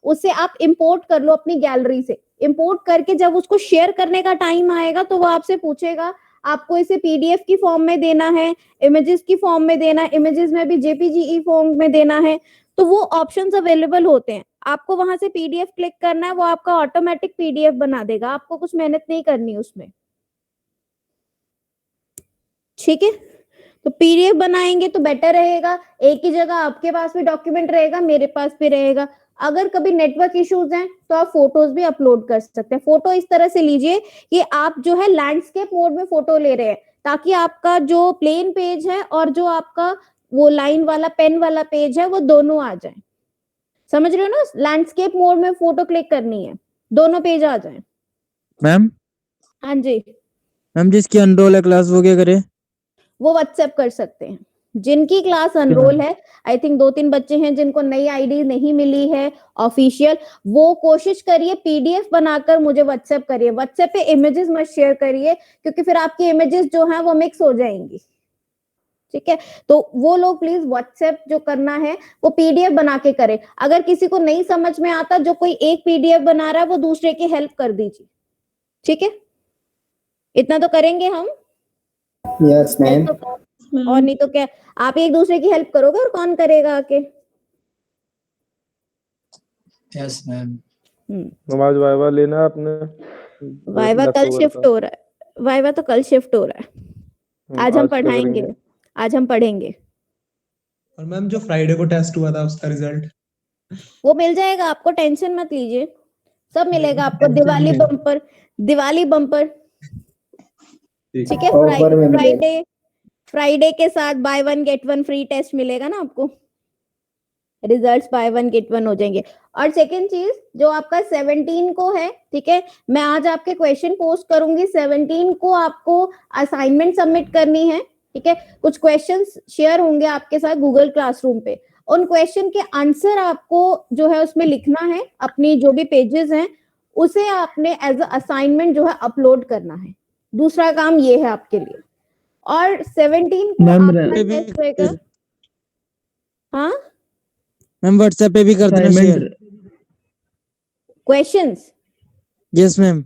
उसे आप इंपोर्ट कर लो अपनी गैलरी से। इंपोर्ट करके जब उसको शेयर करने का टाइम आएगा तो वो आपसे पूछेगा आपको इसे पीडीएफ की फॉर्म में देना है, इमेजेस की फॉर्म में देना है, इमेजेस में भी जेपीजीई फॉर्म में देना है, तो वो ऑप्शंस अवेलेबल होते हैं। आपको वहां से पीडीएफ क्लिक करना है, वो आपका ऑटोमेटिक पीडीएफ बना देगा, आपको कुछ मेहनत नहीं करनी उसमें। ठीक है, तो पीडीएफ बनाएंगे तो बेटर रहेगा, एक ही जगह आपके पास भी डॉक्यूमेंट रहेगा, मेरे पास भी रहेगा। अगर कभी नेटवर्क इश्यूज हैं तो आप फोटोज भी अपलोड कर सकते हैं। फोटो इस तरह से लीजिए कि आप जो है लैंडस्केप मोड में फोटो ले रहे हैं, ताकि आपका जो प्लेन पेज है और जो आपका वो लाइन वाला पेन वाला पेज है वो दोनों आ जाए। समझ रहे हो ना, लैंडस्केप मोड में फोटो क्लिक करनी है, दोनों पेज आ जाए। मैम हाँ जी मैम, जिसकी अनरोल है क्लास वो क्या करे? वो व्हाट्सएप कर सकते हैं। जिनकी क्लास अनरोल है, आई थिंक 2-3 बच्चे हैं जिनको नई आईडी नहीं मिली है ऑफिशियल, वो कोशिश करिए पीडीएफ बनाकर मुझे व्हाट्सएप करिए। व्हाट्सएप पे इमेजेस मत शेयर करिए, क्योंकि फिर आपकी इमेजेस जो हैं वो मिक्स हो जाएंगी। ठीक है, तो वो लोग प्लीज व्हाट्सएप जो करना है वो पीडीएफ बना के करें। अगर किसी को नहीं समझ में आता, जो कोई एक पीडीएफ बना रहा है वो दूसरे की हेल्प कर दीजिए। ठीक है, इतना तो करेंगे हम। Yes ma'am. और नहीं तो क्या, आप एक दूसरे की हेल्प करोगे और कौन करेगा आके। Yes ma'am. नमाज वाइवा लेना है आपने? वाइवा कल शिफ्ट हो रहा है, वाइवा तो कल शिफ्ट हो रहा है। आज हम क्या पढ़ाएंगे, करेंगे? आज हम पढ़ेंगे। और मैम जो फ्राइडे को टेस्ट हुआ था उसका रिजल्ट वो मिल जाएगा आपको, टेंशन मत लीजिए, सब मिलेगा आपको। टेंशन दिवाली नहीं है। Bumper, Diwali bumper. ठीक है, ऑफर में मिलेगा। फ्राइडे, फ्राइडे के साथ बाय 1 गेट 1 फ्री टेस्ट मिलेगा ना आपको, रिजल्ट्स बाय 1 गेट 1 हो जाएंगे। और सेकंड चीज जो आपका 17 को है, ठीक है, मैं आज आपके क्वेश्चन पोस्ट करूंगी। 17 को आपको असाइनमेंट सबमिट करनी है। ठीक है, कुछ क्वेश्चंस शेयर होंगे आपके साथ गूगल क्लासरूम पे, उन क्वेश्चन के आंसर आपको जो है उसमें लिखना है, अपनी जो भी पेजेस हैं उसे आपने एज अ असाइनमेंट जो है अपलोड करना है। दूसरा काम ये है आपके लिए। और 17 को आपका टेस्ट रहेगा। हाँ मैम व्हाट्सएप पे भी कर देना शेयर। Questions, yes ma'am.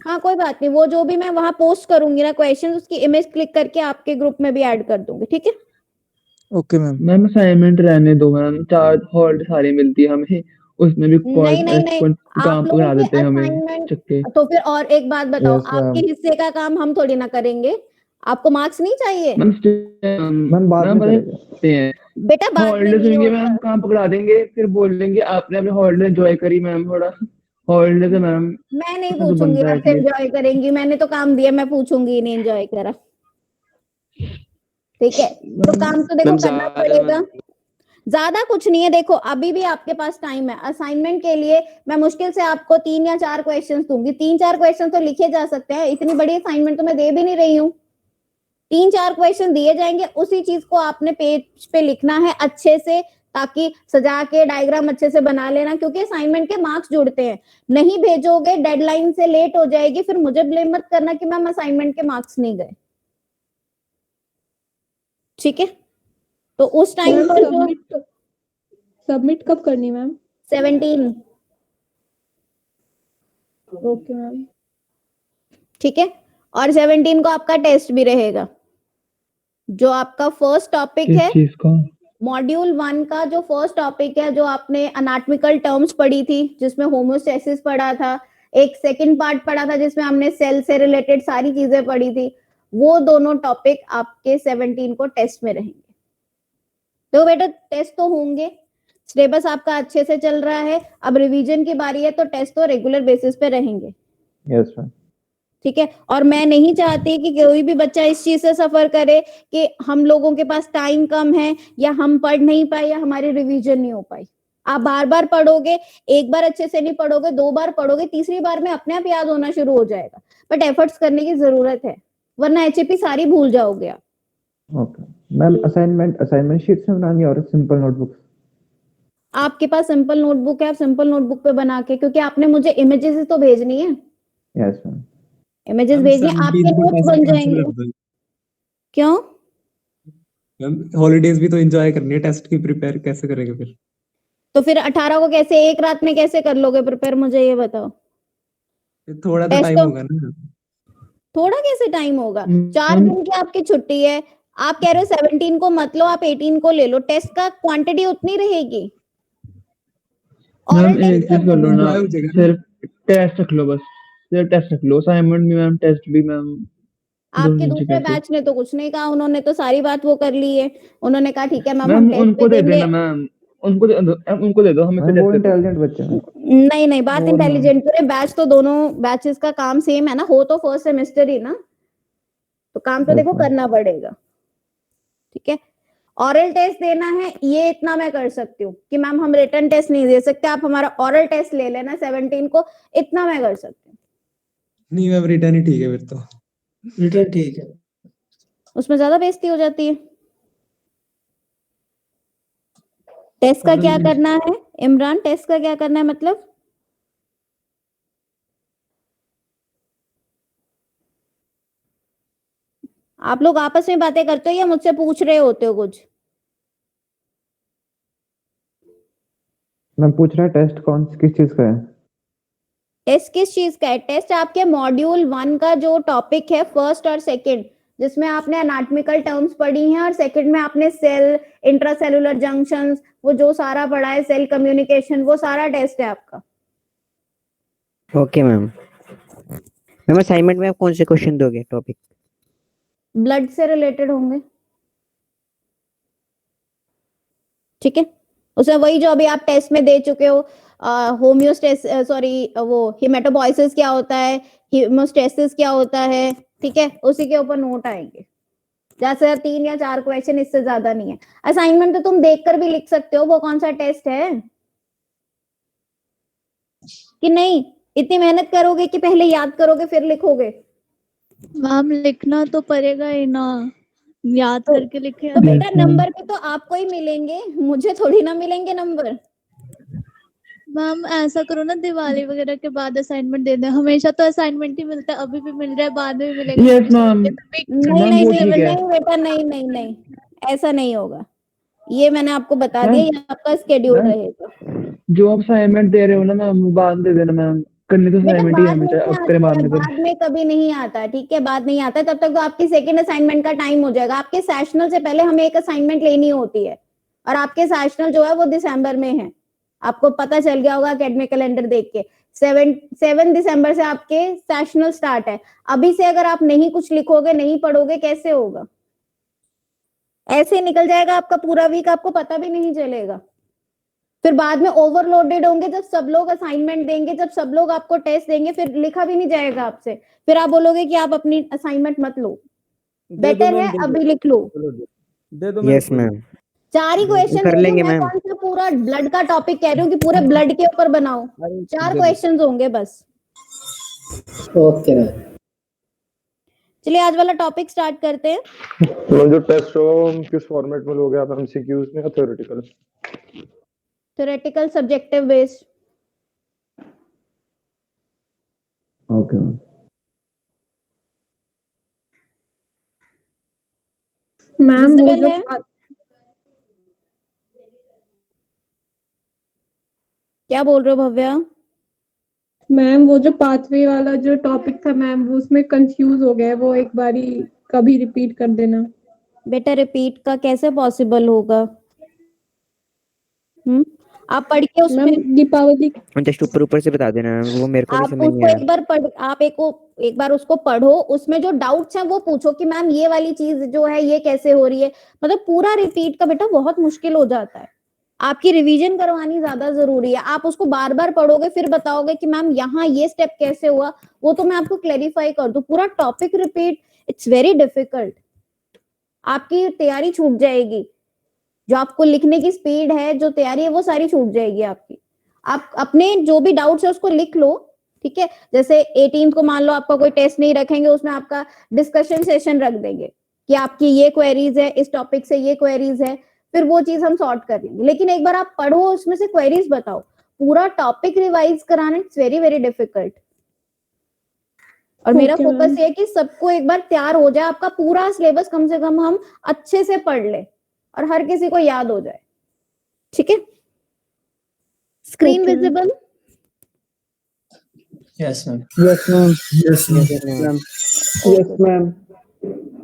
हाँ कोई बात नहीं, वो जो भी मैं वहां पोस्ट करूंगी ना क्वेश्चंस, उसकी इमेज क्लिक करके आपके ग्रुप में भी ऐड कर दूंगी। ठीक है, ओके मैम। मैम असाइनमेंट रहने दो मैम, 4 हॉल्ड सारी मिलती है हमें, उसमें भी नहीं नहीं नहीं, काम आप पकड़ा लोगों देते के हैं हमें असाइनमेंट। चक्के। तो फिर और एक बात बताओ, Yes, ma'am. आपके हिस्से का काम हम थोड़ी ना करेंगे, आपको मार्क्स नहीं चाहिए मैम बाद में करते हैं। बेटा, बाद में हॉलीडेज नहीं होंगे होता। मैम, काम पकड़ा देंगे, फिर बोलेंगे आपने अपने हॉलीडे एंजॉय करी मैम, थोड़ा हॉलीडे है मैम। मैं नहीं तो पूछूंगी बनता है आपसे एटलीस्ट। एंजॉय करेंगी, मैंने तो काम दिया, मैं पूछूंगी नहीं एंजॉय करा। ठीक है, तो काम तो देखो करना पड़ेगा। ज्यादा कुछ नहीं है, देखो अभी भी आपके पास टाइम है असाइनमेंट के लिए। मैं मुश्किल से आपको 3 या 4 क्वेश्चंस दूंगी, 3-4 क्वेश्चन तो लिखे जा सकते हैं, इतनी बड़ी असाइनमेंट तो मैं दे भी नहीं रही हूँ। 3-4 क्वेश्चन दिए जाएंगे, उसी चीज को आपने पेज पे लिखना है अच्छे से, ताकि सजा के डायग्राम अच्छे से बना लेना, क्योंकि असाइनमेंट के मार्क्स जुड़ते हैं। नहीं भेजोगे, डेडलाइन से लेट हो जाएगी, फिर मुझे ब्लेम मत करना कि मैम असाइनमेंट के मार्क्स नहीं गए। ठीक है, तो उस टाइम पर जो सबमिट कब करनी मैम? 17। Okay ma'am. ठीक है, और 17 को आपका टेस्ट भी रहेगा। जो आपका फर्स्ट टॉपिक किस है चीज का? मॉड्यूल 1 का, जो फर्स्ट टॉपिक है, जो आपने अनाटमिकल टर्म्स पढ़ी थी जिसमें होमोस्टेसिस पढ़ा था, एक सेकंड पार्ट पढ़ा था जिसमें हमने सेल से रिलेटेड सारी चीजें पढ़ी थी, वो दोनों टॉपिक आपके 17 को टेस्ट में रहेंगे। तो बेटा टेस्ट तो होंगे, सिलेबस आपका अच्छे से चल रहा है, अब रिवीजन की बारी है, तो टेस्ट तो रेगुलर बेसिस पे रहेंगे। Yes ma'am. ठीक है, और मैं नहीं चाहती कि कोई भी बच्चा इस चीज से सफर करे कि हम लोगों के पास टाइम कम है, या हम पढ़ नहीं पाए, या हमारी रिवीजन नहीं हो पाई। आप बार बार पढ़ोगे, एक बार अच्छे से नहीं पढ़ोगे, 2 बार पढ़ोगे, तीसरी बार में अपने आप याद होना शुरू हो जाएगा। बट एफर्ट्स करने की जरूरत है, वरना एचएपी सारी भूल जाओगे आप। Okay ma'am. असाइनमेंट शीट से बनानी है और सिंपल नोटबुक? आपके पास सिंपल नोटबुक है, आप सिंपल नोटबुक पे बना के, क्योंकि आपने मुझे इमेजेस तो भेजनी है, यस मैम। इमेजेस मैम भेजिए, 17 आपके को नोट्स टेस्ट बन कैंसिल जाएंगे। कर दो। क्यों? मैम हॉलीडेज भी तो एंजॉय करनी है, टेस्ट की प्रिपेयर कैसे करेंगे फिर? तो फिर 18 को कैसे एक रात में कैसे कर लोगे प्रिपेयर, मुझे ये बताओ। थोड़ा तो टेस्ट टाइम तो होगा ना। थोड़ा कैसे टाइम होगा, 4 मैम दिन की आपकी छुट्टी है। आप कह रहे हो 17 को मत लो, आप 18 को ले लो, टेस्ट का क्वांटिटी उतनी रहेगी। मैम ओरल एक टेस्ट चीज कर लो ना, enjoy हो जाएगा ना। सिर्फ टेस्ट रख लो बस, सिर्फ टेस्ट रख लो, असाइनमेंट भी मैम, टेस्ट भी मैम, दोनों आपके चीजें दूसरे कैसे? बैच ने तो कुछ नहीं कहा, उन्होंने तो सारी बात वो कर ली है। उन्होंने कहा ठीक है मैम हम मैम टेस्ट उनको पे दे देंगे। देना मैम, उनको दे दो, उनको दे दो, हमें मैम टेस्ट वो दे दो। इंटेलिजेंट बच्चे हैं। नहीं नहीं, बात और मैम इंटेलिजेंट पूरे बैच तो दोनों बैचेस का काम सेम है ना, हो तो फर्स्ट सेमेस्टर ही ना, तो काम तो यस देखो मैम। करना पड़ेगा। ठीक है, ऑरल टेस्ट देना है ये इतना मैं कर सकती हूँ कि मैम हम रिटन टेस्ट नहीं दे सकते, आप हमारा ऑरल टेस्ट ले लेना 17 को, इतना मैं कर सकती हूँ। नहीं मैम, रिटर्न ही ठीक है फिर तो। रिटर्न ठीक है। उसमें ज्यादा बेइज्जती हो जाती है। टेस्ट का क्या करना है इमरान, टेस्ट का क्या करना है मतलब? आप लोग आपस में बातें करते हो या मुझसे पूछ रहे होते हो कुछ? मैम पूछ रहा है टेस्ट कौन किस चीज का है? टेस्ट किस चीज का है? टेस्ट आपके मॉड्यूल 1 का जो टॉपिक है फर्स्ट और सेकंड, जिसमें आपने एनाटॉमिकल टर्म्स पढ़ी हैं, और सेकंड में आपने सेल, इंट्रासेलुलर जंक्शंस, वो जो सारा पढ़ा है, सेल कम्युनिकेशन, वो सारा टेस्ट है आपका। Okay ma'am. मैम असाइनमेंट में आप कौन से क्वेश्चन दोगे टॉपिक? ब्लड से रिलेटेड होंगे। ठीक है, उसमें वही जो अभी आप टेस्ट में दे चुके हो, होम्योस्टेसिस, सॉरी वो हेमेटोपोइसिस क्या होता है, हीमोस्टेसिस क्या होता है, ठीक है, उसी के ऊपर नोट आएंगे। जैसे 3 या 4 क्वेश्चन, इससे ज्यादा नहीं है। असाइनमेंट तो तुम देखकर भी लिख सकते हो, वो कौन सा टेस्ट है कि नहीं? इतनी मेहनत करोगे कि पहले याद करोगे फिर लिखोगे? मैम लिखना तो पड़ेगा ही ना, याद तो, करके लिखे तो बेटा Yes, ma'am. नंबर भी तो आपको ही मिलेंगे, मुझे थोड़ी ना मिलेंगे नंबर। मैम ऐसा करो ना, दिवाली वगैरह के बाद असाइनमेंट दे दें, हमेशा तो असाइनमेंट ही मिलता है, अभी भी मिल रहा है, बाद में भी मिलेगा। यस मैम, नहीं मैम नहीं वो ठीक है नहीं बेटा, नहीं नहीं नहीं, ऐसा नहीं होगा। ये मैंने आपको बता दिया, मैम। ये आपका स्केड्यूल मैम रहेगा। जो आप असाइनमेंट दे रहे हो ना मैम, वो बाद में दे देना मैम, करनी तो बेटा असाइनमेंट ही है बाद हमें, में चाहे नहीं अब करें आता बाद है, में करें। बाद में कभी नहीं आता, ठीक है, बाद नहीं आता, तब तक तो आपकी सेकंड असाइनमेंट का टाइम हो जाएगा। आपके सेशनल से पहले हमें एक असाइनमेंट लेनी होती है, और आपके सेशनल जो है वो दिसंबर में है, आपको पता चल गया होगा एकेडमिक कैलेंडर देख के। 7 दिसंबर से आपके सेशनल स्टार्ट है। अभी से अगर आप नहीं कुछ लिखोगे, नहीं पढ़ोगे, कैसे होगा? ऐसे ही निकल जाएगा आपका पूरा वीक, आपको पता भी नहीं चलेगा। फिर बाद में ओवरलोडेड होंगे, जब सब लोग असाइनमेंट देंगे, जब सब लोग आपको टेस्ट देंगे, फिर लिखा भी नहीं जाएगा आपसे, फिर आप बोलोगे कि आप अपनी असाइनमेंट मत लो। बेटर है अभी लिख लो। दे दो यस मैम, 4 ही क्वेश्चन कर दे दूं लेंगे मैं? मैम। कौन सा पूरा ब्लड का टॉपिक कह रही हूँ कि पूरे ब्लड के ऊपर बनाओ? 4 क्वेश्चंस होंगे बस। Okay ma'am. चलिए आज वाला टॉपिक स्टार्ट करते हैं। तो जो टेस्ट होगा हम किस फॉर्मेट में लोगे आप, एमसीक्यूज में या theoretical? Theoretical subjective based. Okay ma'am. Ma'am वो जो क्या बोल रहे हो भव्या? मैम वो जो पाथवे वाला जो टॉपिक था मैम, वो उसमें कंफ्यूज हो गया, वो एक बारी कभी रिपीट कर देना। बेटा रिपीट का कैसे पॉसिबल होगा? आप पढ़ के मैम उसमें, दीपावली जस्ट ऊपर ऊपर से बता देना, वो मेरे को भी आप समझ नहीं उसको आया। एक बार पढ़, आप एक बार उसको पढ़ो, उसमें जो डाउट्स हैं वो पूछो कि मैम ये वाली चीज जो है ये कैसे हो रही है। मतलब पूरा रिपीट का बेटा बहुत मुश्किल हो जाता है, आपकी रिवीजन करवानी ज्यादा जरूरी है। आप उसको बार बार पढ़ोगे फिर बताओगे कि मैम यहाँ ये स्टेप कैसे हुआ, वो तो मैं आपको क्लेरिफाई कर दूं। पूरा topic repeat, it's very difficult, आपकी तैयारी छूट जाएगी। जो आपको लिखने की स्पीड है, जो तैयारी है, वो सारी छूट जाएगी आपकी। आप अपने जो भी डाउट्स है उसको लिख लो, ठीक है। जैसे 18 को मान लो आपका कोई टेस्ट नहीं रखेंगे, उसमें आपका डिस्कशन सेशन रख देंगे कि आपकी ये क्वेरीज है, इस टॉपिक से ये क्वेरीज है, फिर वो चीज हम सॉर्ट कर लेंगे। लेकिन एक बार आप पढ़ो, उसमें से क्वेरीज बताओ। पूरा टॉपिक रिवाइज कराना इट्स वेरी वेरी डिफिकल्ट। और मेरा Okay, फोकस ma'am. ये है कि सबको एक बार तैयार हो जाए, आपका पूरा सिलेबस कम से कम हम अच्छे से पढ़ ले और हर किसी को याद हो जाए, ठीक है। Screen Okay. visible? Yes, ma'am. Yes, ma'am. Yes, ma'am. Yes, ma'am. Yes, ma'am.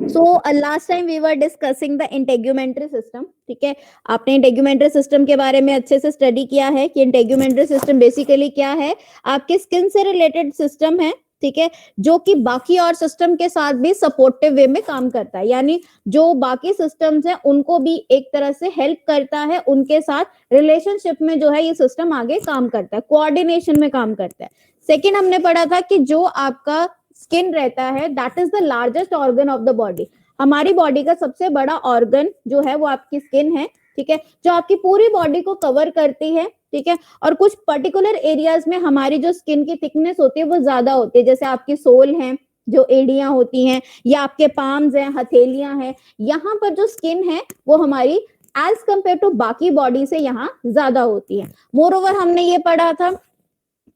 So last time we were discussing the integumentary system. ठीक है, आपने इंटेग्यूमेंट्री सिस्टम के बारे में अच्छे से स्टडी किया है कि इंटेग्यूमेंट्री सिस्टम बेसिकली क्या है, आपके स्किन से रिलेटेड सिस्टम है, ठीक है, जो कि बाकी और सिस्टम के साथ भी सपोर्टिव वे में काम करता है, यानी जो बाकी सिस्टम्स हैं उनको भी एक तरह से हेल्प करता है, उनके साथ रिलेशनशिप में जो है ये सिस्टम आगे काम करता है, कोऑर्डिनेशन में काम करता है। सेकेंड हमने पढ़ा था कि जो आपका स्किन रहता है that is the largest organ of the body, हमारी बॉडी का सबसे बड़ा ऑर्गन जो है वो आपकी स्किन है, ठीक है, जो आपकी पूरी बॉडी को कवर करती है, ठीक है, और कुछ पर्टिकुलर एरियाज में हमारी जो स्किन की थिकनेस होती है वो ज्यादा होती है, जैसे आपकी सोल है, जो एड़ियां होती हैं, या आपके पाम्स हैं, हथेलियां हैं, यहाँ पर जो स्किन है वो हमारी एज कंपेयर टू बाकी बॉडी से यहाँ ज्यादा होती है। मोर ओवर हमने ये पढ़ा था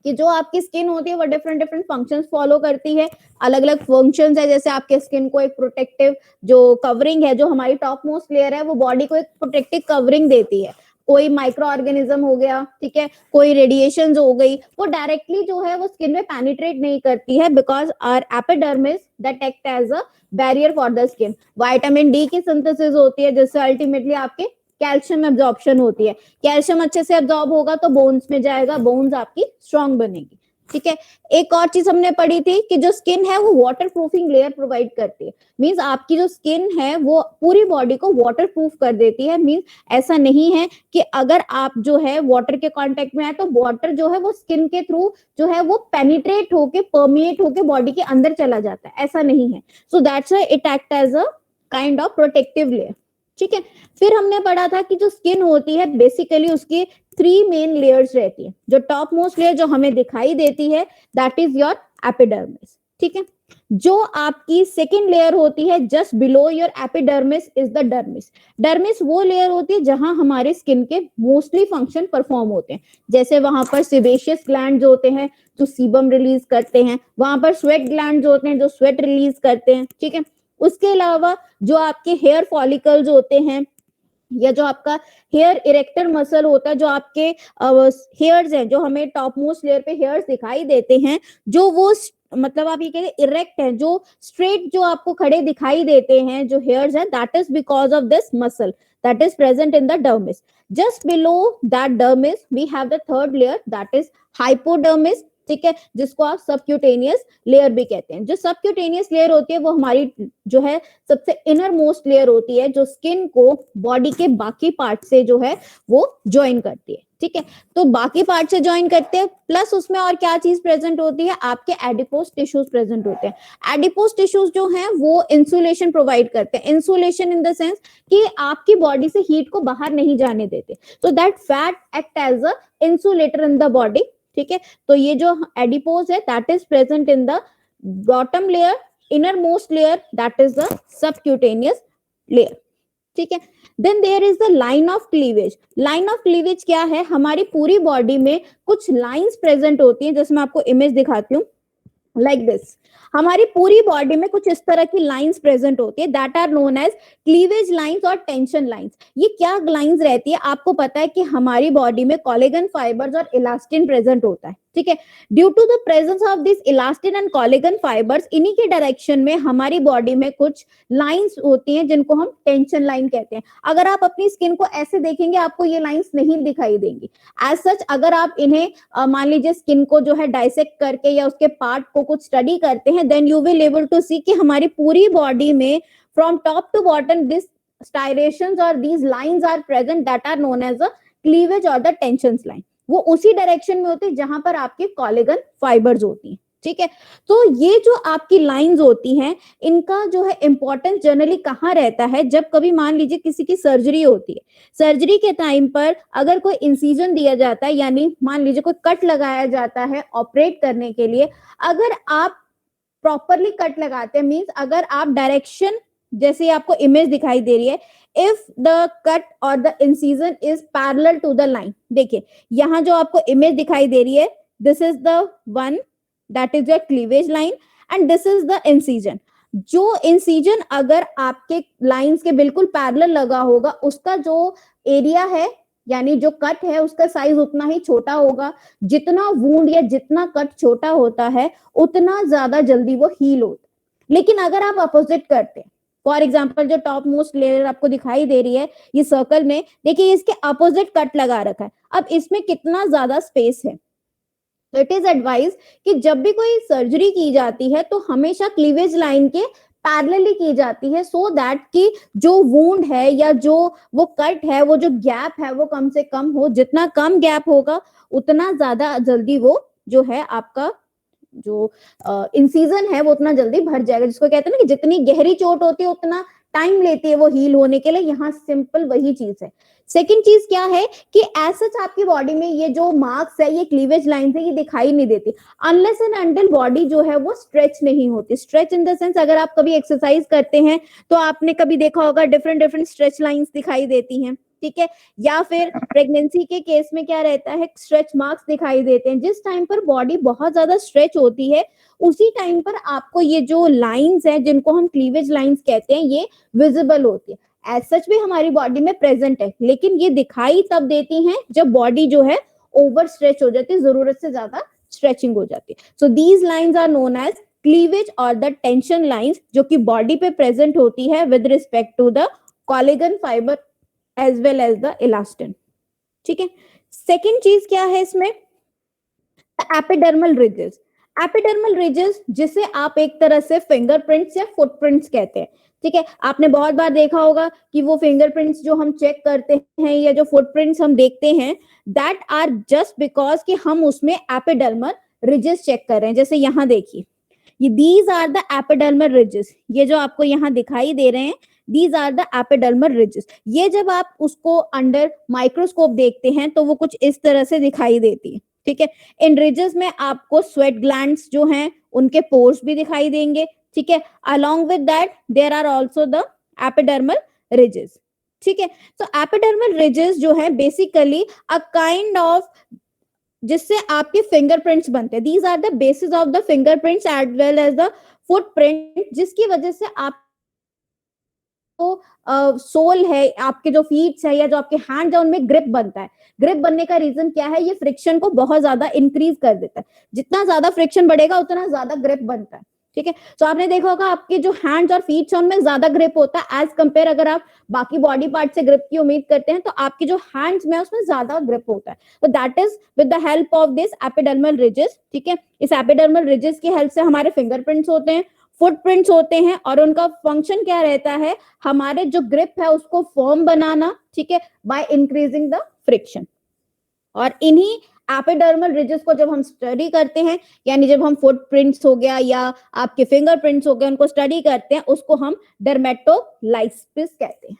कि जो आपकी स्किन होती है वो डिफरेंट डिफरेंट फंक्शंस फॉलो करती है, अलग अलग फंक्शंस है, जैसे आपके स्किन को एक प्रोटेक्टिव जो कवरिंग है, जो हमारी टॉप मोस्ट लेयर है वो बॉडी को एक प्रोटेक्टिव कवरिंग देती है, कोई माइक्रो ऑर्गेनिज्म हो गया, ठीक है, कोई रेडिएशन हो गई, वो डायरेक्टली जो है वो स्किन में पेनिट्रेट नहीं करती है, because our epidermis that act as a barrier for the skin. Vitamin D की सिंथेसिस होती है जिससे अल्टीमेटली आपके कैल्शियम एब्जॉर्प्शन होती है, कैल्शियम अच्छे से एब्जॉर्ब होगा तो बोन्स में जाएगा, बोन्स आपकी स्ट्रांग बनेगी, ठीक है। एक और चीज हमने पढ़ी थी कि जो स्किन है वो वाटर प्रूफिंग लेयर प्रोवाइड करती है, मींस आपकी जो स्किन है वो पूरी बॉडी को वाटर प्रूफ कर देती है, मींस ऐसा नहीं है कि अगर आप जो है वाटर के कांटेक्ट में आए तो वाटर जो है वो स्किन के थ्रू जो है वो पेनिट्रेट होके परमिएट होके बॉडी के अंदर चला जाता है, ऐसा नहीं है। So that's why it act as a kind of protective layer, ठीक है। फिर हमने पढ़ा था कि जो स्किन होती है बेसिकली उसकी 3 मेन लेयर्स रहती है, जो टॉप मोस्ट लेयर जो हमें दिखाई देती है दैट इज योर एपिडर्मिस, ठीक है। जो आपकी सेकेंड लेयर होती है just below your epidermis is the dermis. Dermis वो लेयर होती है जहां हमारे स्किन के मोस्टली फंक्शन परफॉर्म होते हैं, जैसे वहां पर सेबेशियस ग्लैंड्स होते हैं जो सीबम रिलीज करते हैं, वहां पर स्वेट ग्लैंड्स होते हैं जो स्वेट रिलीज करते हैं, ठीक है। उसके अलावा जो आपके हेयर फॉलिकल्स होते हैं या जो आपका हेयर इरेक्टर मसल होता है, जो आपके हेयर्स हैं, जो हमें टॉप मोस्ट लेयर पे हेयर्स दिखाई देते हैं, जो वो मतलब आप ये कहेंगे इरेक्ट है, जो स्ट्रेट जो आपको खड़े दिखाई देते हैं जो हेयर्स हैं, that is because of this muscle that is present in the dermis. Just below that dermis we have the third layer that is hypodermis, ठीक है, जिसको आप सबक्यूटेनियस लेयर भी कहते हैं। जो सबक्यूटेनियस लेयर होती है वो हमारी जो है सबसे इनर मोस्ट लेयर होती है, जो स्किन को बॉडी के बाकी पार्ट से जो है वो ज्वाइन करती है, ठीक है। तो बाकी पार्ट से ज्वाइन करते हैं, प्लस उसमें और क्या चीज प्रेजेंट होती है, आपके एडिपोस टिश्यूज प्रेजेंट होते हैं। एडिपोस टिश्यूज जो हैं वो इंसुलेशन प्रोवाइड करते हैं, इंसुलेशन इन द सेंस कि आपकी बॉडी से हीट को बाहर नहीं जाने देते, तो that fat act as a insulator in the body, ठीक है। तो ये जो एडिपोज है that is present in the bottom layer, innermost layer that is the subcutaneous layer, ठीक है। Then there is the line of cleavage. Line of cleavage क्या है, हमारी पूरी बॉडी में कुछ लाइंस प्रेजेंट होती हैं, जैसे मैं आपको इमेज दिखाती हूँ लाइक दिस। हमारी पूरी बॉडी में कुछ इस तरह की लाइंस प्रेजेंट होती है that are known as cleavage lines और टेंशन लाइंस। ये क्या लाइंस रहती है, आपको पता है कि हमारी बॉडी में कोलेजन फाइबर्स और इलास्टिन प्रेजेंट होता है, ठीक है। Due to the presence of this elastin and collagen fibres, इन्हीं के डायरेक्शन में हमारी बॉडी में कुछ लाइंस होती हैं जिनको हम टेंशन लाइन कहते हैं। अगर आप अपनी स्किन को ऐसे देखेंगे आपको ये लाइंस नहीं दिखाई देंगी। एज सच अगर आप इन्हें मान लीजिए स्किन को जो है डाइसेक्ट करके या उसके पार्ट को कुछ स्टडी करते हैं, then you will able to see कि हमारी पूरी बॉडी में from top to bottom this striations और these lines are present that are known as a cleavage और द टेंशंस लाइन। वो उसी डायरेक्शन में होती है जहां पर आपके कोलेजन फाइबर्स होती हैं, ठीक है। तो ये जो आपकी लाइंस होती हैं इनका जो है इंपॉर्टेंस जनरली कहाँ रहता है, जब कभी मान लीजिए किसी की सर्जरी होती है, सर्जरी के टाइम पर अगर कोई इंसिजन दिया जाता है, यानी मान लीजिए कोई कट लगाया जाता है ऑपरेट करने के लिए, अगर आप प्रॉपरली कट लगाते हैं, मींस अगर आप डायरेक्शन जैसे आपको इमेज दिखाई दे रही है, इफ द कट और the incision is parallel to the line, देखिए यहाँ जो आपको इमेज दिखाई दे रही है this is the one that is your cleavage line and this is the incision. जो इंसिजन अगर आपके लाइंस के बिल्कुल पैरेलल लगा होगा उसका जो एरिया है यानी जो कट है उसका साइज उतना ही छोटा होगा। जितना वूंड या जितना कट छोटा होता है उतना ज्यादा जल्दी वो हील होता है। लेकिन अगर आप अपोजिट करते हैं, फॉर एग्जाम्पल जो टॉप मोस्ट लेयर आपको दिखाई दे रही है ये सर्कल में, देखिए इसके अपोजिट कट लगा रखा है, अब इसमें कितना ज्यादा स्पेस है। तो इट इज एडवाइज कि जब भी कोई सर्जरी की जाती है तो हमेशा क्लीवेज लाइन के पैरेलली की जाती है, सो दैट कि जो वूंड है या जो वो कट है, वो जो गैप है वो कम से कम हो। जितना कम गैप होगा उतना ज्यादा जल्दी वो जो है आपका जो इंसीजन है वो उतना जल्दी भर जाएगा। जिसको कहते हैं ना कि जितनी गहरी चोट होती है उतना टाइम लेती है वो हील होने के लिए, यहाँ सिंपल वही चीज है। सेकंड चीज क्या है कि एज सच आपकी बॉडी में ये जो मार्क्स है, ये क्लीवेज लाइन है, ये दिखाई नहीं देती अनलेस एंड अनटिल बॉडी जो है वो स्ट्रेच नहीं होती। स्ट्रेच इन द सेंस, अगर आप कभी एक्सरसाइज करते हैं तो आपने कभी देखा होगा डिफरेंट डिफरेंट स्ट्रेच लाइंस दिखाई देती हैं, ठीक है। या फिर प्रेगनेंसी के केस में क्या रहता है, स्ट्रेच मार्क्स दिखाई देते हैं। जिस टाइम पर बॉडी बहुत ज्यादा स्ट्रेच होती है उसी टाइम पर आपको ये जो लाइंस हैं जिनको हम क्लीवेज लाइंस कहते हैं ये विजिबल होती है। एज सच भी हमारी बॉडी में प्रेजेंट है, लेकिन ये दिखाई तब देती हैं जब बॉडी जो है ओवर स्ट्रेच हो जाती है, जरूरत से ज्यादा स्ट्रेचिंग हो जाती है। So these lines are known as cleavage और द टेंशन लाइंस, जो कि बॉडी पे प्रेजेंट होती है with respect to the collagen fibre as well as the elastin, ठीक है। सेकेंड चीज क्या है इसमें, एपिडर्मल रिजेस। एपिडर्मल रिजेस जिसे आप एक तरह से फिंगरप्रिंट्स या फुटप्रिंट्स कहते हैं, ठीक है। आपने बहुत बार देखा होगा कि वो फिंगरप्रिंट्स जो हम चेक करते हैं या जो फुटप्रिंट्स हम देखते हैं, दैट आर जस्ट बिकॉज कि हम उसमें एपिडर्मल रिजेस चेक कर रहे हैं। जैसे यहाँ देखिए, ये these are the epidermal ridges, ये जो आपको यहाँ दिखाई दे रहे हैं these are the epidermal ridges. ये जब आप उसको अंडर माइक्रोस्कोप देखते हैं तो वो कुछ इस तरह से दिखाई देती है, ठीक है। इन रिजेस में आपको स्वेट ग्लैंड्स जो हैं उनके पोर्स भी दिखाई देंगे, ठीक है। Along with that there are also the epidermal ridges, ठीक है। तो एपिडर्मल रिजेस जो है बेसिकली अ काइंड ऑफ जिससे आपके फिंगरप्रिंट्स बनते हैं। These are the basis of the fingerprints as well as the footprint, जिसकी वजह से आप सोल है, आपके जो फीट्स है या जो आपके हैंड है उनमें ग्रिप बनता है। ग्रिप बनने का रीजन क्या है, ये फ्रिक्शन को बहुत ज्यादा इंक्रीज कर देता है। जितना ज्यादा फ्रिक्शन बढ़ेगा उतना ज्यादा ग्रिप बनता है, ठीक है। तो आपने देखा होगा आपके जो हैंड्स और फीट्स है उनमें ज्यादा ग्रिप होता है एज कंपेयर, अगर आप बाकी बॉडी पार्ट से ग्रिप की उम्मीद करते हैं तो आपके जो हैंड्स में उसमें ज्यादा ग्रिप होता है। तो that is with the help of this epidermal ridges, ठीक है। इस एपिडर्मल रिजेस की हेल्प से हमारे फिंगरप्रिंट्स होते हैं, फुटप्रिंट्स होते हैं, और उनका फंक्शन क्या रहता है, हमारे जो ग्रिप है उसको फर्म बनाना, ठीक है, बाय इंक्रीजिंग द फ्रिक्शन। और इन्हीं एपिडर्मल रिजेस को जब हम स्टडी करते हैं, यानी जब हम फुटप्रिंट्स हो गया या आपके फिंगरप्रिंट्स हो गए उनको स्टडी करते हैं, उसको हम डर्मेटोलाइसिस कहते हैं,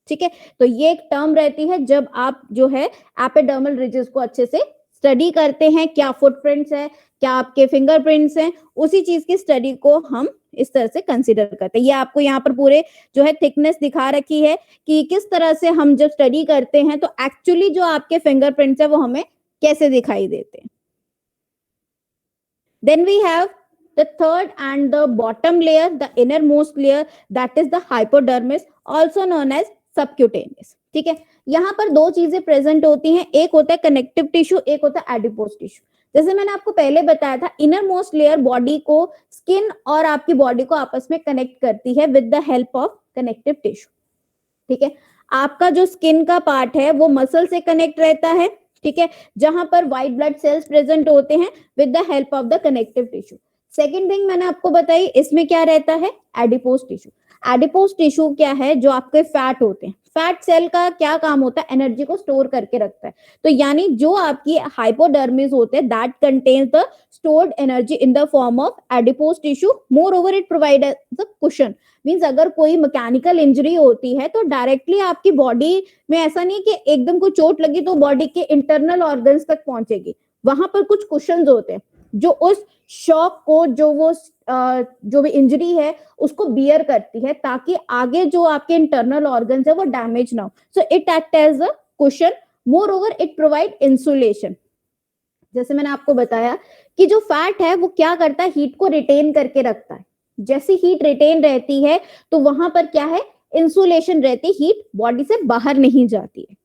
ठीक है। तो ये एक टर्म रहती है जब आप जो है एपिडर्मल रिजेस को अच्छे से स्टडी करते हैं, क्या फुटप्रिंट्स है, क्या आपके फिंगरप्रिंट्स हैं, उसी चीज की स्टडी को हम इस तरह से कंसीडर करते हैं। ये आपको यहाँ पर पूरे जो है थिकनेस दिखा रखी है कि किस तरह से हम जब स्टडी करते हैं तो एक्चुअली जो आपके फिंगरप्रिंट्स है वो हमें कैसे दिखाई देते हैं। Then we have the third and the bottom layer, the innermost layer, that is the hypodermis, also known as subcutaneous, ठीक है। यहाँ पर दो चीजें प्रेजेंट होती हैं, एक होता है कनेक्टिव टिश्यू, एक होता है एडिपोज टिश्यू। जैसे मैंने आपको पहले बताया था, इनर मोस्ट लेयर बॉडी को, स्किन और आपकी बॉडी को आपस में कनेक्ट करती है with the help of connective tissue, ठीक है। आपका जो स्किन का पार्ट है वो मसल से कनेक्ट रहता है, ठीक है, जहां पर व्हाइट ब्लड सेल्स प्रेजेंट होते हैं with the help of the connective tissue. Second thing मैंने आपको बताई, इसमें क्या रहता है, एडिपोज टिश्यू। एडिपोज टिश्यू क्या है, जो आपके फैट होते हैं, फैट सेल का क्या काम होता है, एनर्जी को स्टोर करके रखता है। तो यानी जो आपकी हाइपोडर्मिस होते हैं, that contains the stored energy in the form of adipose tissue. More over it provide the cushion, means अगर कोई मैकेनिकल इंजरी होती है तो डायरेक्टली आपकी बॉडी में ऐसा नहीं कि एकदम कोई चोट लगी तो बॉडी के इंटरनल ऑर्गन्स तक पहुंचेगी, वहां पर कुछ कुशंस होते हैं जो उस शॉक को, जो भी इंजरी है उसको बियर करती है, ताकि आगे जो आपके इंटरनल ऑर्गन्स है वो डैमेज ना हो। So it act as a cushion, moreover it provide insulation. जैसे मैंने आपको बताया कि जो फैट है वो क्या करता है, हीट को रिटेन करके रखता है। जैसी हीट रिटेन रहती है तो वहां पर क्या है, इंसुलेशन रहती है, हीट बॉडी से बाहर नहीं जाती है।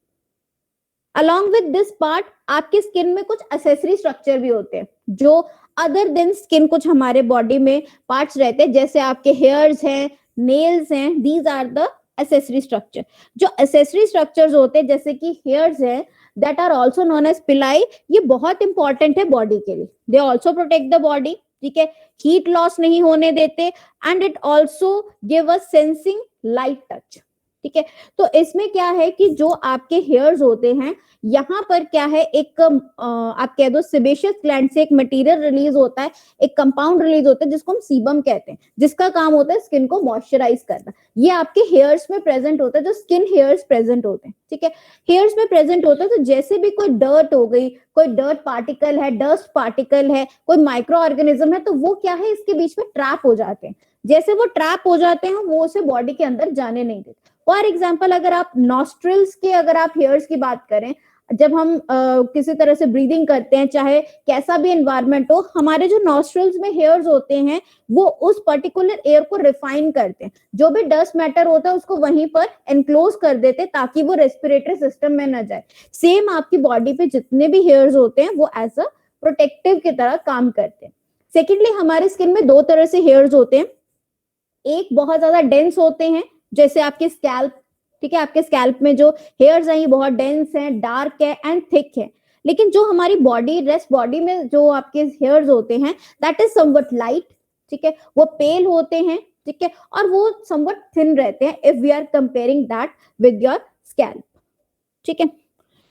अलॉन्ग विद दिस पार्ट आपकी स्किन में कुछ एसेसरी स्ट्रक्चर भी होते हैं जो अदर देन स्किन, कुछ हमारे बॉडी में पार्ट्स रहते हैं, जैसे आपके हेयर्स हैं, नेल्स हैं, these are the accessory structure. जो एसेसरी स्ट्रक्चर्स होते हैं जैसे कि हेयर्स हैं, that are also known as pili, ये बहुत इंपॉर्टेंट है बॉडी के लिए। They also protect the body, ठीक है, हीट लॉस नहीं होने देते, and it also give us sensing light touch, ठीक है। तो इसमें क्या है कि जो आपके हेयर्स होते हैं, यहाँ पर क्या है, एक आप कह दो सेबेशियस ग्लैंड से एक मटेरियल रिलीज होता है, एक कंपाउंड रिलीज होता है जिसको हम सीबम कहते हैं, जिसका काम होता है स्किन को मॉइस्चराइज करना। ये आपके हेयर्स में प्रेजेंट होता है, जो स्किन हेयर्स प्रेजेंट होते हैं, ठीक है, हेयर्स में प्रेजेंट होता है। तो जैसे भी कोई डर्ट हो गई, कोई डर्ट पार्टिकल है, डस्ट पार्टिकल है, कोई माइक्रो ऑर्गेनिज्म है, तो वो क्या है, इसके बीच में ट्रैप हो जाते हैं। जैसे वो ट्रैप हो जाते हैं, वो उसे बॉडी के अंदर जाने नहीं देते। फॉर एग्जाम्पल, अगर आप नॉस्ट्रिल्स के, अगर आप हेयर्स की बात करें, जब हम किसी तरह से ब्रीदिंग करते हैं, चाहे कैसा भी एनवायरनमेंट हो, हमारे जो नॉस्ट्रिल्स में हेयर्स होते हैं वो उस पर्टिकुलर एयर को रिफाइन करते हैं, जो भी डस्ट मैटर होता है उसको वहीं पर एनक्लोज कर देते हैं ताकि वो रेस्पिरेटरी सिस्टम में न जाए। सेम आपकी बॉडी पे जितने भी हेयर्स होते हैं वो एज अ प्रोटेक्टिव की तरह काम करते हैं। सेकेंडली, हमारे स्किन में दो तरह से हेयर्स होते हैं, एक बहुत ज्यादा डेंस होते हैं, जैसे आपके स्कैल्प, ठीक है, आपके स्कैल्प में जो हेयर्स हैं ये बहुत डेंस हैं, डार्क है एंड थिक है। लेकिन जो हमारी बॉडी, रेस्ट बॉडी में जो आपके हेयर्स होते हैं, दैट इज समवट लाइट, ठीक है, वो पेल होते हैं, ठीक है, और वो समवट थिन रहते हैं if we are comparing that with your scalp, ठीक है।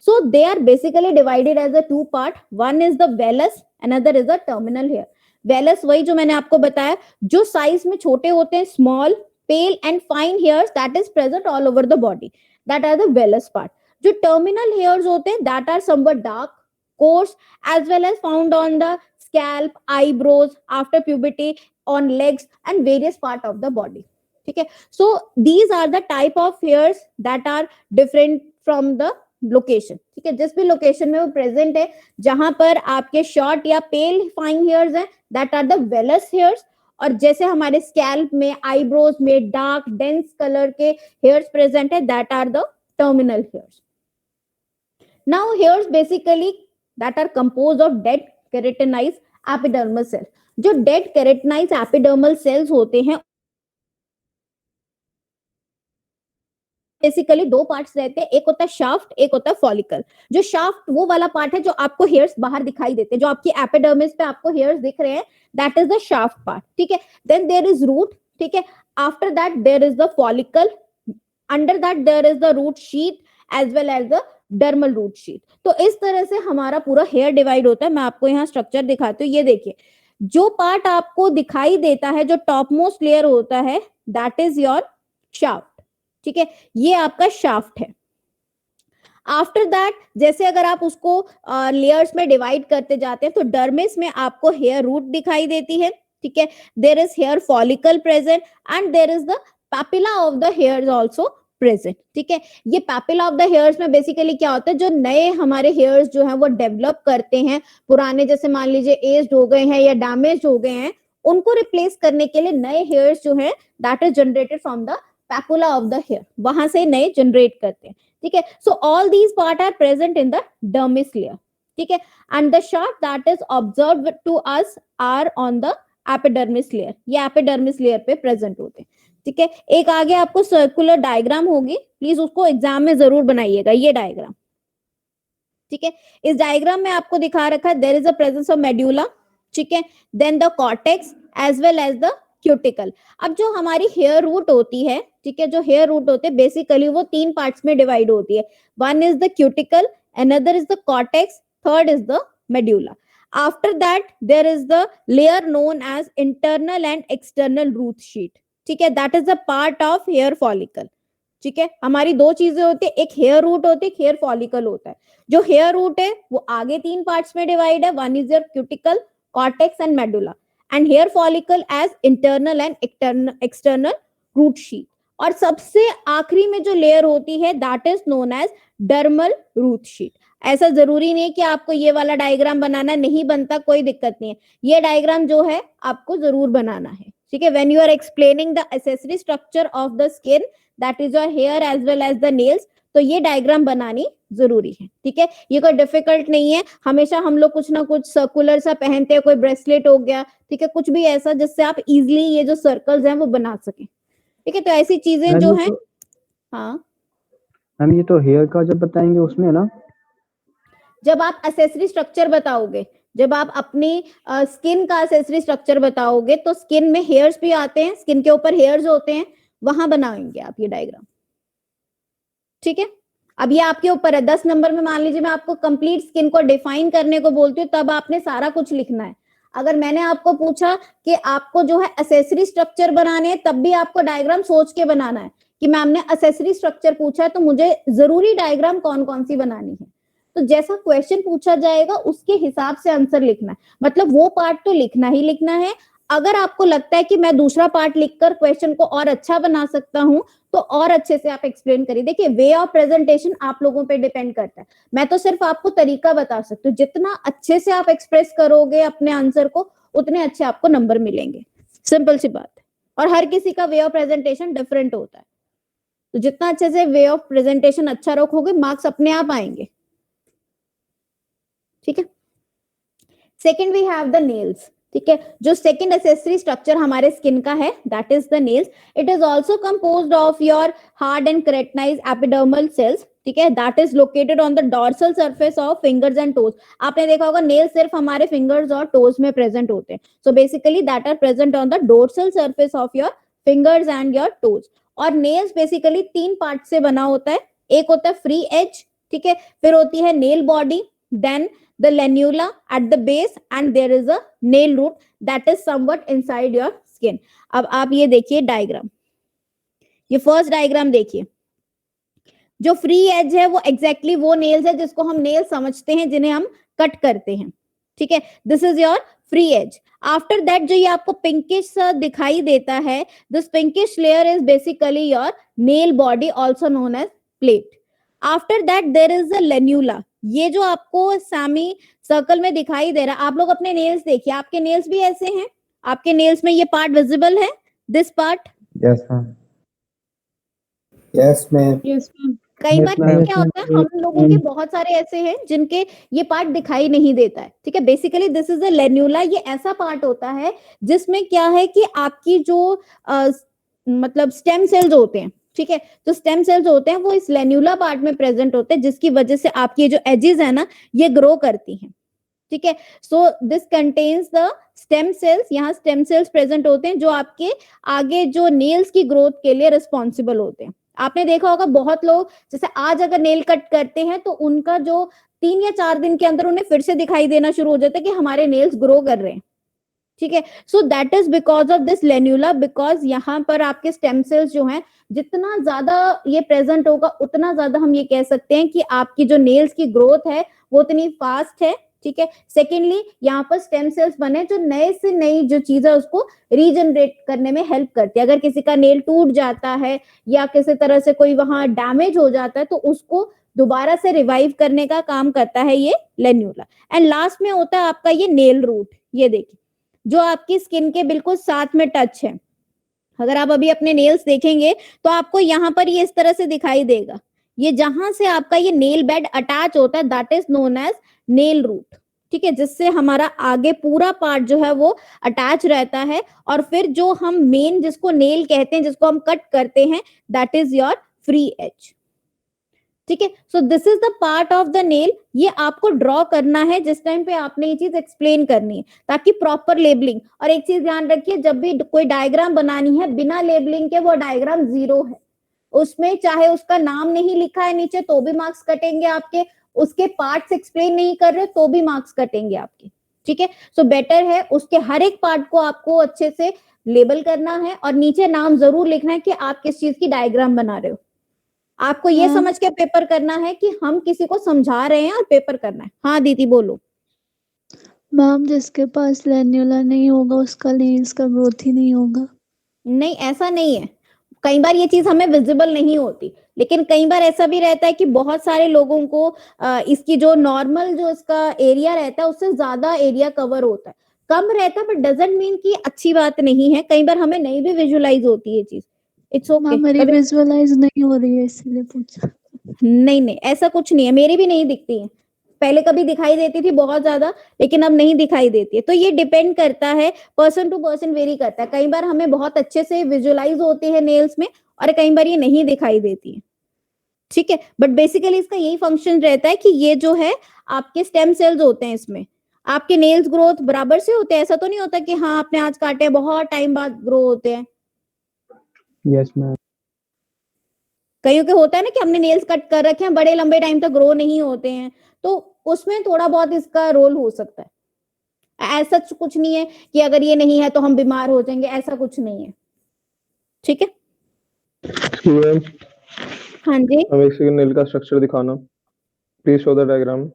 So they are basically divided as a two part, one is the vellus, another is the terminal hair. Vellus वही जो मैंने आपको बताया, जो साइज में छोटे होते हैं, small pale and fine hairs that is present all over the body, that are the vellus part. जो terminal hairs होते हैं, that are somewhat dark, coarse, as well as found on the scalp, eyebrows, after puberty, on legs and various part of the body, ठीक है। So these are the type of hairs that are different from the location, ठीक है, जिस भी location में वो present है, जहां पर आपके शॉर्ट या पेल फाइन हेयर्स हैं, that are the vellus hairs, और जैसे हमारे स्कैल्प में, आईब्रोज में डार्क डेंस कलर के हेयर्स प्रेजेंट है, that are the terminal hairs. Now hairs basically that are composed of dead keratinized epidermal cell. जो डेड केराटिनाइज्ड एपिडर्मल सेल्स होते हैं, बेसिकली दो पार्ट्स रहते हैं, एक होता है शाफ्ट, एक होता है फॉलिकल। जो शाफ्ट वो वाला पार्ट है जो आपको हेयर्स बाहर दिखाई देते हैं, जो आपकी एपिडर्मिस पे आपको हेयर्स दिख रहे हैं, that is the shaft part, ठीक है। देन देयर इज रूट, ठीक है, after that there is the follicle, under that there is the root sheet as well as the dermal root sheet. तो इस तरह से हमारा पूरा हेयर डिवाइड होता है। मैं आपको यहाँ स्ट्रक्चर दिखाती हूँ, ये देखिए, जो पार्ट आपको दिखाई देता है, जो टॉप मोस्ट लेयर होता है, दैट इज योर शाफ्ट, ठीक है, ये आपका शाफ्ट है। आफ्टर दैट, जैसे अगर आप उसको लेयर्स में डिवाइड करते जाते हैं, तो डर्मिस में आपको हेयर रूट दिखाई देती है, ठीक है, there is hair follicle present and there is the papilla of the hairs also present, ठीक है। ये पैपिला ऑफ द हेयर्स में बेसिकली क्या होता है, जो नए हमारे हेयर्स जो हैं वो डेवलप करते हैं, पुराने जैसे मान लीजिए एज्ड हो गए हैं या डैमेज हो गए हैं, उनको रिप्लेस करने के लिए नए हेयर्स जो है, that is generated from the papilla of the hair, वहां से नए जनरेट करते हैं, ठीक है। So all these part are present in the dermis layer, ठीक है, and the shaft that is observed to us are on the epidermis layer, ये एपिडर्मिस लेयर पे प्रेजेंट होते हैं, ठीक है। एक आगे आपको सर्कुलर डायग्राम होगी, प्लीज उसको एग्जाम में जरूर बनाइएगा, ये डायग्राम, ठीक है। इस डायग्राम में आपको दिखा रखा है, there is a presence of medulla, ठीक है, then the cortex as well as the cuticle. अब जो हमारी हेयर रूट होती है, ठीक है, जो हेयर रूट होते हैं बेसिकली वो तीन पार्ट्स में डिवाइड होती है, one is the cuticle, another is the cortex, third is the medulla. After that there is the layer known as internal and external root sheet, ठीक है, that is the part of hair follicle, ठीक है। हमारी दो चीजें होती है, एक हेयर रूट होती है, एक हेयर फॉलिकल होता है। जो हेयर रूट है वो आगे तीन पार्ट्स में डिवाइड है, one is your cuticle, cortex and medulla, and hair follicle as internal and external root sheet. और सबसे आखिरी में जो लेयर होती है that is known as dermal root sheet. ऐसा जरूरी नहीं कि आपको ये वाला डायग्राम बनाना, नहीं बनता, कोई दिक्कत नहीं है, ये डायग्राम जो है आपको जरूर बनाना है, ठीक है। When you are explaining the accessory structure of the skin, that is your hair as well as the nails, तो ये डायग्राम बनानी जरूरी है, ठीक है। ये कोई डिफिकल्ट नहीं है, हमेशा हम लोग कुछ ना कुछ सर्कुलर सा पहनते हैं, कोई ब्रेसलेट हो गया, ठीक है, कुछ भी ऐसा जिससे आप इजिली ये जो सर्कल्स हैं वो बना सके, ठीक है। तो ऐसी चीजें जो है, हाँ मैम ये तो हेयर का जब बताएंगे उसमें ना, जब आप एसेसरी स्ट्रक्चर बताओगे, जब आप अपनी स्किन का एसेसरी स्ट्रक्चर बताओगे तो स्किन में हेयर्स भी आते हैं, स्किन के ऊपर हेयर्स होते हैं, वहां बनाएंगे आप ये डायग्राम, ठीक है। अब ये आपके ऊपर है, 10 नंबर में मान लीजिए मैं आपको कंप्लीट स्किन को डिफाइन करने को बोलती हूँ, तब आपने सारा कुछ लिखना है। अगर मैंने आपको पूछा कि आपको जो है एसेसरी स्ट्रक्चर बनाने हैं, तब भी आपको डायग्राम सोच के बनाना है कि मैम ने एसेसरी स्ट्रक्चर पूछा है तो मुझे जरूरी डायग्राम कौन कौन सी बनानी है। तो जैसा क्वेश्चन पूछा जाएगा उसके हिसाब से आंसर लिखना है, मतलब वो पार्ट तो लिखना ही लिखना है। अगर आपको लगता है कि मैं दूसरा पार्ट लिखकर क्वेश्चन को और अच्छा बना सकता हूं तो और अच्छे से आप एक्सप्लेन करिए। देखिए वे ऑफ प्रेजेंटेशन आप लोगों पे डिपेंड करता है, मैं तो सिर्फ आपको तरीका बता सकती हूँ। जितना अच्छे से आप एक्सप्रेस करोगे अपने आंसर को उतने अच्छे आपको नंबर मिलेंगे, सिंपल सी बात है। और हर किसी का वे ऑफ प्रेजेंटेशन डिफरेंट होता है, तो जितना अच्छे से वे ऑफ प्रेजेंटेशन अच्छा रखोगे मार्क्स अपने आप आएंगे, ठीक है। Second we have the nails, ठीक है। जो सेकेंड एसेसरी स्ट्रक्चर हमारे स्किन का है that is the nails. It is also composed of your hard and keratinized epidermal cells, ठीक है, that is located on the dorsal surface of fingers and toes. आपने देखा होगा नेल्स सिर्फ हमारे फिंगर्स और टोज में प्रेजेंट होते हैं, so basically that are present on the dorsal surface of your fingers and your toes. और नेल्स बेसिकली 3 पार्ट से बना होता है, एक होता है फ्री एज, ठीक है, फिर होती है nail body, then the lanula at the base and there is a nail root that is somewhat inside your skin। अब आप ये देखिए डायग्राम, ये फर्स्ट डायग्राम देखिए, जो फ्री एज है वो एग्जैक्टली वो नेल्स है जिसको हम नेल समझते हैं, जिन्हें हम कट करते हैं, ठीक है। This is your free edge. After that जो ये आपको पिंकिश सा दिखाई देता है, this pinkish layer is basically your nail body also known as plate. After that there is a lunula, ये जो आपको सामी सर्कल में दिखाई दे रहा है, आप लोग अपने नेल्स देखिए, आपके नेल्स भी ऐसे हैं, आपके नेल्स में ये पार्ट विजिबल है, this part. Yes ma'am. Yes ma'am. Yes ma'am. कई Yes, बार ma'am. क्या होता है हम लोगों के बहुत सारे ऐसे हैं जिनके ये पार्ट दिखाई नहीं देता है, ठीक है। Basically this is a lunula, ये ऐसा पार्ट होता है जिसमें क्या है कि आपकी जो मतलब स्टेम सेल्स होते हैं, ठीक है, जो स्टेम सेल्स होते हैं वो इस लेन्यूला पार्ट में प्रेजेंट होते हैं, जिसकी वजह से आपकी जो एजेस है ना ये ग्रो करती हैं, ठीक है। So this contains the stem cells, यहाँ स्टेम सेल्स प्रेजेंट होते हैं जो आपके आगे जो नेल्स की ग्रोथ के लिए रिस्पॉन्सिबल होते हैं। आपने देखा होगा बहुत लोग जैसे आज अगर नेल कट करते हैं तो उनका जो 3 या 4 दिन के अंदर उन्हें फिर से दिखाई देना शुरू हो जाता है कि हमारे नेल्स ग्रो कर रहे हैं, ठीक है। So that is because of this lunula, because यहाँ पर आपके स्टेम सेल्स जो हैं जितना ज्यादा ये प्रेजेंट होगा उतना ज्यादा हम ये कह सकते हैं कि आपकी जो नेल्स की ग्रोथ है वो उतनी फास्ट है, ठीक है। सेकेंडली यहाँ पर स्टेम सेल्स बने जो नए से नई जो चीज है उसको रीजनरेट करने में हेल्प करती है। अगर किसी का नेल टूट जाता है या किसी तरह से कोई वहां डैमेज हो जाता है तो उसको दोबारा से रिवाइव करने का काम करता है ये लेन्यूला। एंड लास्ट में होता है आपका ये नेल रूट, ये देखिए जो आपकी स्किन के बिल्कुल साथ में टच है। अगर आप अभी अपने नेल्स देखेंगे तो आपको यहाँ पर ये इस तरह से दिखाई देगा, ये जहां से आपका ये नेल बेड अटैच होता है that is known as nail root, ठीक है, जिससे हमारा आगे पूरा पार्ट जो है वो अटैच रहता है। और फिर जो हम मेन जिसको नेल कहते हैं, जिसको हम कट करते हैं, that is your free edge, ठीक है। So this is the part of the nail. ये आपको ड्रॉ करना है जिस टाइम पे आपने ये चीज एक्सप्लेन करनी है ताकि प्रॉपर लेबलिंग। और एक चीज ध्यान रखिए, जब भी कोई डायग्राम बनानी है बिना लेबलिंग के वो डायग्राम जीरो है, उसमें चाहे उसका नाम नहीं लिखा है नीचे तो भी मार्क्स कटेंगे आपके, उसके पार्ट्स एक्सप्लेन नहीं कर रहे तो भी मार्क्स कटेंगे आपके, ठीक है। सो बेटर है उसके हर एक पार्ट को आपको अच्छे से लेबल करना है और नीचे नाम जरूर लिखना है कि आप किस चीज की डायग्राम बना रहे हो। आपको ये समझ के पेपर करना है कि हम किसी को समझा रहे हैं और पेपर करना है। हाँ दीदी बोलो। मैम जिसके पास लेन्यूला नहीं होगा उसका नेल्स का ग्रोथ ही नहीं होगा। नहीं ऐसा नहीं है, कई बार ये चीज हमें विजिबल नहीं होती, लेकिन कई बार ऐसा भी रहता है कि बहुत सारे लोगों को इसकी जो नॉर्मल जो इसका एरिया रहता है उससे ज्यादा एरिया कवर होता है, कम रहता है, बट डजंट मीन कि अच्छी बात नहीं है। कई बार हमें नहीं भी विजुअलाइज होती है चीज, इट्स ओके। मेरी विजुअलाइज नहीं हो रही है इसलिए पूछा। नहीं नहीं, ऐसा कुछ नहीं है, मेरी भी नहीं दिखती है। पहले कभी दिखाई देती थी बहुत ज्यादा, लेकिन अब नहीं दिखाई देती है। तो ये डिपेंड करता है, पर्सन टू पर्सन वेरी करता है। कई बार हमें बहुत अच्छे से विजुअलाइज होती है नेल्स में, और कई बार ये नहीं दिखाई देती है। ठीक है, बट बेसिकली इसका यही फंक्शन रहता है कि ये जो है आपके स्टेम सेल्स होते हैं, इसमें आपके नेल्स ग्रोथ बराबर से होते हैं। ऐसा तो नहीं होता कि हाँ आपने आज काटे बहुत टाइम बाद ग्रो होते हैं। Yes ma'am. कईयों के होता है ना कि हमने नेल्स कट कर रखे हैं, बड़े लंबे टाइम तक ग्रो नहीं होते हैं, तो उसमें थोड़ा बहुत इसका रोल हो सकता है। ऐसा कुछ नहीं है कि अगर ये नहीं है तो हम बीमार हो जाएंगे, ऐसा कुछ नहीं है। ठीक है, मैम हाँ जी। हमें एक नेल का स्ट्रक्चर दिखाना, please show the diagram.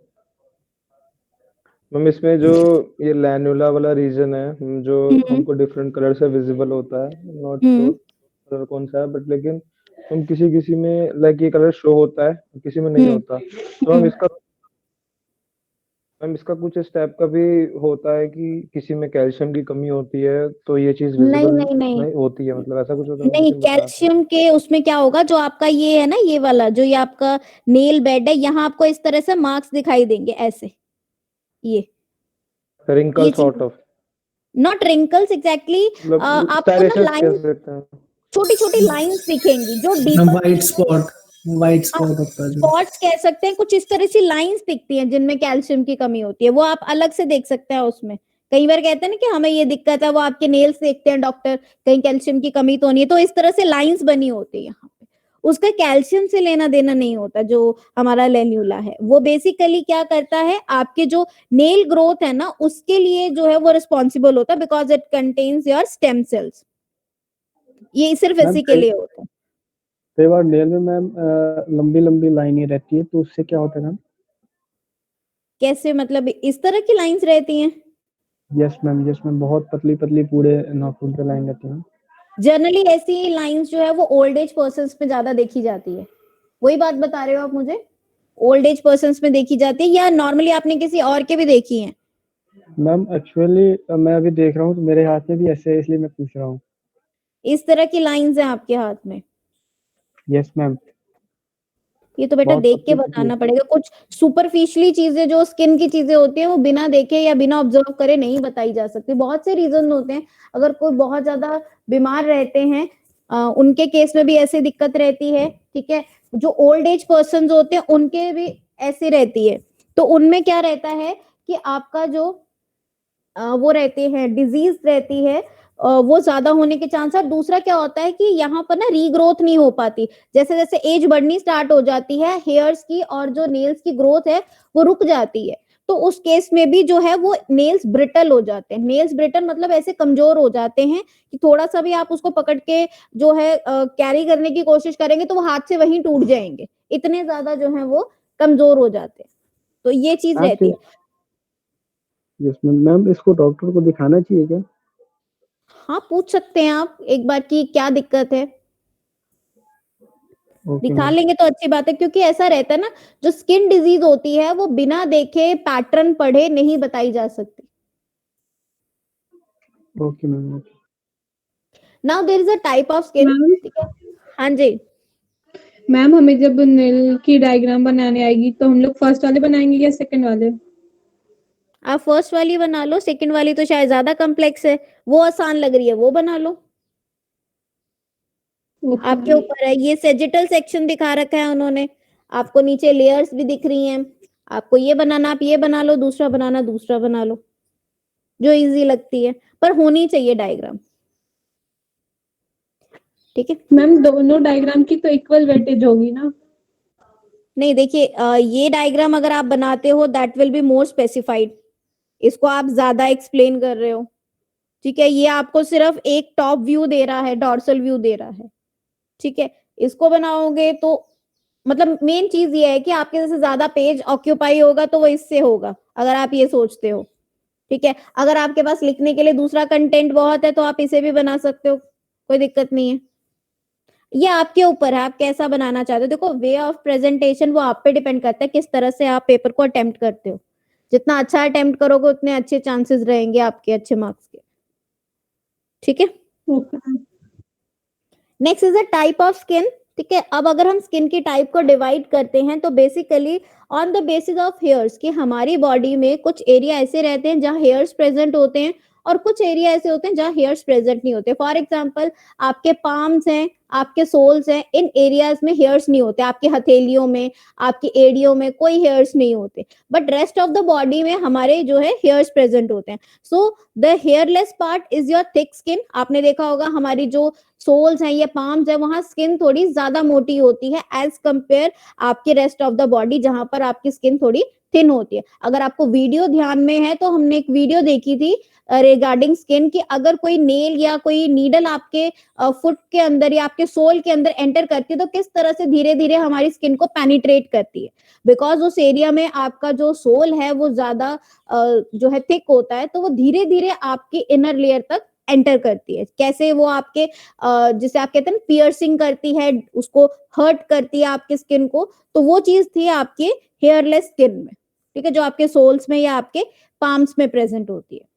Ma'am इसमें जो ये लैन्युला वाला रीजन है जो हमको डिफरेंट कलर से विजिबल होता है, नॉट श्योर कलर कौन सा है, बट लेकिन हम किसी किसी में लाइक ये कलर शो होता है, किसी में नहीं होता। तो हम इसका कुछ स्टेप का भी होता है कि किसी में कैल्शियम की कमी होती है तो ये चीज विजिबल नहीं होती है, मतलब ऐसा कुछ होता है? नहीं, कैल्शियम के उसमें क्या होगा, जो आपका ये है ना, ये वाला जो ये आपका नेल बेड है, यहाँ आपको इस तरह से मार्क्स दिखाई देंगे ऐसे, ये wrinkle sort of, not wrinkles exactly, आपको ना लाइन, छोटी छोटी लाइंस दिखेंगी जो डीपर व्हाइट स्पॉट होता है। स्पॉट्स कह सकते हैं, कुछ इस तरह से लाइंस दिखती हैं जिनमें कैल्शियम की कमी होती है। वो आप अलग से देख सकते हैं उसमें। कई बार कहते हैं ना कि हमें ये दिक्कत है, वो आपके नेल्स देखते हैं डॉक्टर, कहीं कैल्शियम की कमी तो नहीं है, तो इस तरह से लाइंस बनी होती है यहाँ पे। उसका कैल्शियम से लेना देना नहीं होता। जो हमारा लेन्यूला है वो बेसिकली क्या करता है, आपके जो नेल ग्रोथ है ना उसके लिए जो है वो रिस्पॉन्सिबल होता है, because it contains your stem cells. ये सिर्फ इसी के लिए होता है। कई बार नेल में मैम लंबी लंबी लाइनें रहती है, तो उससे क्या होता है मैम? कैसे, मतलब इस तरह की लाइंस रहती हैं? यस मैम, बहुत पतली पतली पूरे नाखून पे लाइन रहती है। जनरली ऐसी लाइंस जो है वो ओल्ड एज पर्सन्स में ज्यादा देखी जाती है। वही बात बता रहे हो आप मुझे? ओल्ड एज पर्सन्स में देखी जाती है, या नॉर्मली आपने किसी और के भी देखी है? मैम एक्चुअली मैं अभी देख रहा हूँ तो मेरे हाथ में भी ऐसे है, इसलिए मैं पूछ रहा हूँ। इस तरह की लाइंस हैं आपके हाथ में? Yes ma'am. ये तो बेटा देख के बताना पड़ेगा। कुछ सुपरफिशियली चीजें जो स्किन की चीजें होती हैं वो बिना देखे या बिना ऑब्जर्व करे नहीं बताई जा सकती। बहुत से रीजन होते हैं। अगर कोई बहुत ज्यादा बीमार रहते हैं उनके केस में भी ऐसी दिक्कत रहती है। ठीक है, जो ओल्ड एज पर्सन होते हैं उनके भी ऐसी रहती है। तो उनमें क्या रहता है कि आपका जो वो रहते हैं, डिजीज रहती है, वो ज्यादा होने के चांस है। दूसरा क्या होता है कि यहाँ पर ना रीग्रोथ नहीं हो पाती। जैसे जैसे एज बढ़नी स्टार्ट हो जाती है, हेयर्स की और जो नेल्स की ग्रोथ है वो रुक जाती है। तो उस केस में भी जो है वो नेल्स ब्रिटल हो जाते हैं। नेल्स ब्रिटल मतलब ऐसे कमजोर हो जाते हैं कि थोड़ा सा भी आप उसको पकड़ के जो है कैरी करने की कोशिश करेंगे तो वो हाथ से वहीं टूट जाएंगे। इतने ज्यादा जो है वो कमजोर हो जाते हैं। तो ये चीज रहती है। यस मैम, इसको डॉक्टर को दिखाना चाहिए क्या? हाँ, पूछ सकते हैं आप एक बार की क्या दिक्कत है। दिखा लेंगे तो अच्छी बात है, क्योंकि ऐसा रहता है ना, जो स्किन डिजीज होती है वो बिना देखे पैटर्न पढ़े नहीं बताई जा सकती। Okay ma'am. Now there is a type of skin. ठीक है, हाँ जी मैम, हमें जब नेल की डायग्राम बनाने आएगी तो हम लोग फर्स्ट वाले बनाएंगे या सेकंड वाले? आप फर्स्ट वाली बना लो, सेकंड वाली तो शायद ज्यादा कॉम्प्लेक्स है, वो आसान लग रही है वो बना लो। आपके ऊपर है। ये सेजिटल सेक्शन दिखा रखा है उन्होंने आपको, नीचे लेयर्स भी दिख रही हैं। आपको ये बनाना, आप ये बना लो, दूसरा बनाना दूसरा बना लो, जो इजी लगती है, पर होनी चाहिए डायग्राम। ठीक है मैम, दोनों डायग्राम की तो इक्वल वेटेज होगी ना? नहीं, देखिए ये डायग्राम अगर आप बनाते हो that will be more specified. इसको आप ज्यादा एक्सप्लेन कर रहे हो। ठीक है, ये आपको सिर्फ एक टॉप व्यू दे रहा है, डॉर्सल व्यू दे रहा है। ठीक है, इसको बनाओगे तो मतलब मेन चीज ये है कि आपके जैसे ज्यादा पेज ऑक्यूपाई होगा तो वो इससे होगा, अगर आप ये सोचते हो। ठीक है, अगर आपके पास लिखने के लिए दूसरा कंटेंट बहुत है तो आप इसे भी बना सकते हो, कोई दिक्कत नहीं है। ये आपके ऊपर है, आप कैसा बनाना चाहते हो। देखो, वे ऑफ प्रेजेंटेशन वो आप पे डिपेंड करता है, किस तरह से आप पेपर को अटेम्प्ट करते हो। जितना अच्छा अटेम्प्ट करोगे उतने अच्छे चांसेस रहेंगे आपके अच्छे मार्क्स के। ठीक है, next is a type of skin. ठीक है। अब अगर हम स्किन की टाइप को डिवाइड करते हैं तो basically on the basis of hairs कि हमारी बॉडी में कुछ एरिया ऐसे रहते हैं जहाँ हेयर्स प्रेजेंट होते हैं और कुछ एरिया ऐसे होते हैं जहाँ हेयर्स प्रेजेंट नहीं होते। फॉर एग्जांपल आपके पाम्स हैं, आपके सोल्स हैं, इन एरियाज में हेयर्स नहीं होते, आपकी हथेलियों में, आपकी एड़ियों में कोई हेयर्स नहीं होते, but rest of the body में हमारे जो है हेयर्स प्रेजेंट होते हैं। So the hairless part is your thick skin. आपने देखा होगा हमारी जो सोल्स हैं या पाम्स है वहां स्किन थोड़ी ज्यादा मोटी होती है एज कंपेयर आपके रेस्ट ऑफ द बॉडी जहां पर आपकी स्किन थोड़ी थिन होती है। अगर आपको वीडियो ध्यान में है तो हमने एक वीडियो देखी थी रिगार्डिंग स्किन कि अगर कोई नेल या कोई नीडल आपके फुट के अंदर या आपके सोल के अंदर एंटर करती है तो किस तरह से धीरे धीरे हमारी स्किन को पेनिट्रेट करती है, बिकॉज उस एरिया में आपका जो सोल है वो ज्यादा जो है थिक होता है, तो वो धीरे धीरे आपकी इनर लेयर तक एंटर करती है। कैसे वो आपके जिसे आप कहते हैं पियर्सिंग करती है, उसको हर्ट करती है आपकी स्किन को, तो वो चीज थी आपके हेयरलेस स्किन में, ठीक है, जो आपके सोल्स में या आपके पाम्स में प्रेजेंट होती है।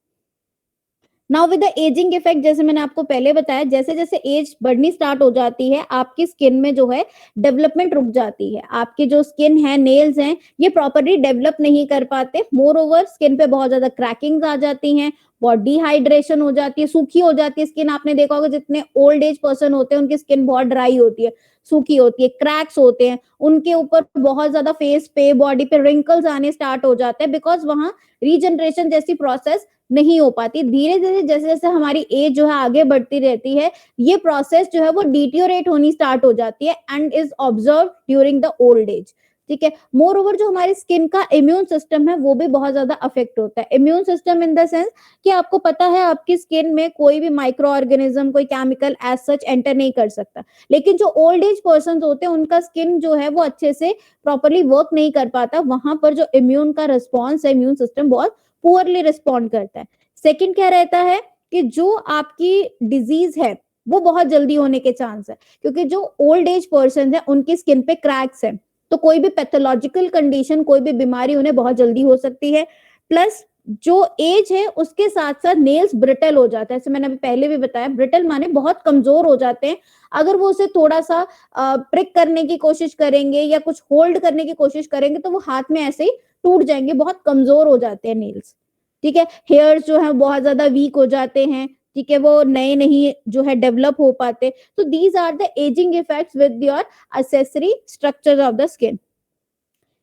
Now with the ageing effect, जैसे मैंने आपको पहले बताया, जैसे जैसे एज बढ़नी स्टार्ट हो जाती है आपकी स्किन में जो है डेवलपमेंट रुक जाती है। आपकी जो स्किन है, नेल्स हैं, ये प्रॉपरली डेवलप नहीं कर पाते। मोर ओवर स्किन पे बहुत ज्यादा क्रैकिंग्स आ जाती हैं, बहुत डिहाइड्रेशन हो जाती है, सूखी हो जाती है स्किन। आपने देखा होगा जितने ओल्ड एज पर्सन होते हैं उनकी स्किन बहुत ड्राई होती है, सूखी होती है, क्रैक्स होते हैं उनके ऊपर, बहुत ज्यादा फेस पे, बॉडी पे रिंकल्स आने स्टार्ट हो जाते हैं, बिकॉज वहां रीजनरेशन जैसी प्रोसेस नहीं हो पाती। धीरे धीरे जैसे जैसे हमारी एज जो है आगे बढ़ती रहती है, ये प्रोसेस जो है वो डिटियोरेट होनी स्टार्ट हो जाती है and is observe during the old age, ठीक है। मोर ओवर जो हमारी स्किन का इम्यून सिस्टम है वो भी बहुत ज्यादा अफेक्ट होता है। Immune system in the sense कि आपको पता है आपकी स्किन में कोई भी माइक्रो ऑर्गेनिज्म, कोई केमिकल एज सच एंटर नहीं कर सकता, लेकिन जो ओल्ड एज पर्सन होते हैं उनका स्किन जो है वो अच्छे से प्रॉपरली वर्क नहीं कर पाता। वहां पर जो इम्यून का रिस्पॉन्स है, इम्यून सिस्टम बहुत पुअरली रिस्पॉन्ड करता है। सेकंड क्या रहता है कि जो आपकी डिजीज है वो बहुत जल्दी होने के चांस है, क्योंकि जो ओल्ड एज पर्सन है उनकी स्किन पे क्रैक्स है, तो कोई भी पैथोलॉजिकल कंडीशन, कोई भी बीमारी उन्हें बहुत जल्दी हो सकती है। प्लस जो एज है उसके साथ साथ नेल्स ब्रिटल हो जाता है, जैसे मैंने अभी पहले भी बताया, ब्रिटल माने बहुत कमजोर हो जाते हैं। अगर वो उसे थोड़ा सा प्रिक करने की कोशिश करेंगे या कुछ होल्ड करने की कोशिश करेंगे तो वो हाथ में ऐसे ही टूट जाएंगे, बहुत कमजोर हो जाते हैं नेल्स, ठीक है। हेयर्स जो है बहुत ज्यादा वीक हो जाते हैं, ठीक है, वो नए नहीं जो है डेवलप हो पाते। तो these are the ageing effects with your accessory structure of the skin.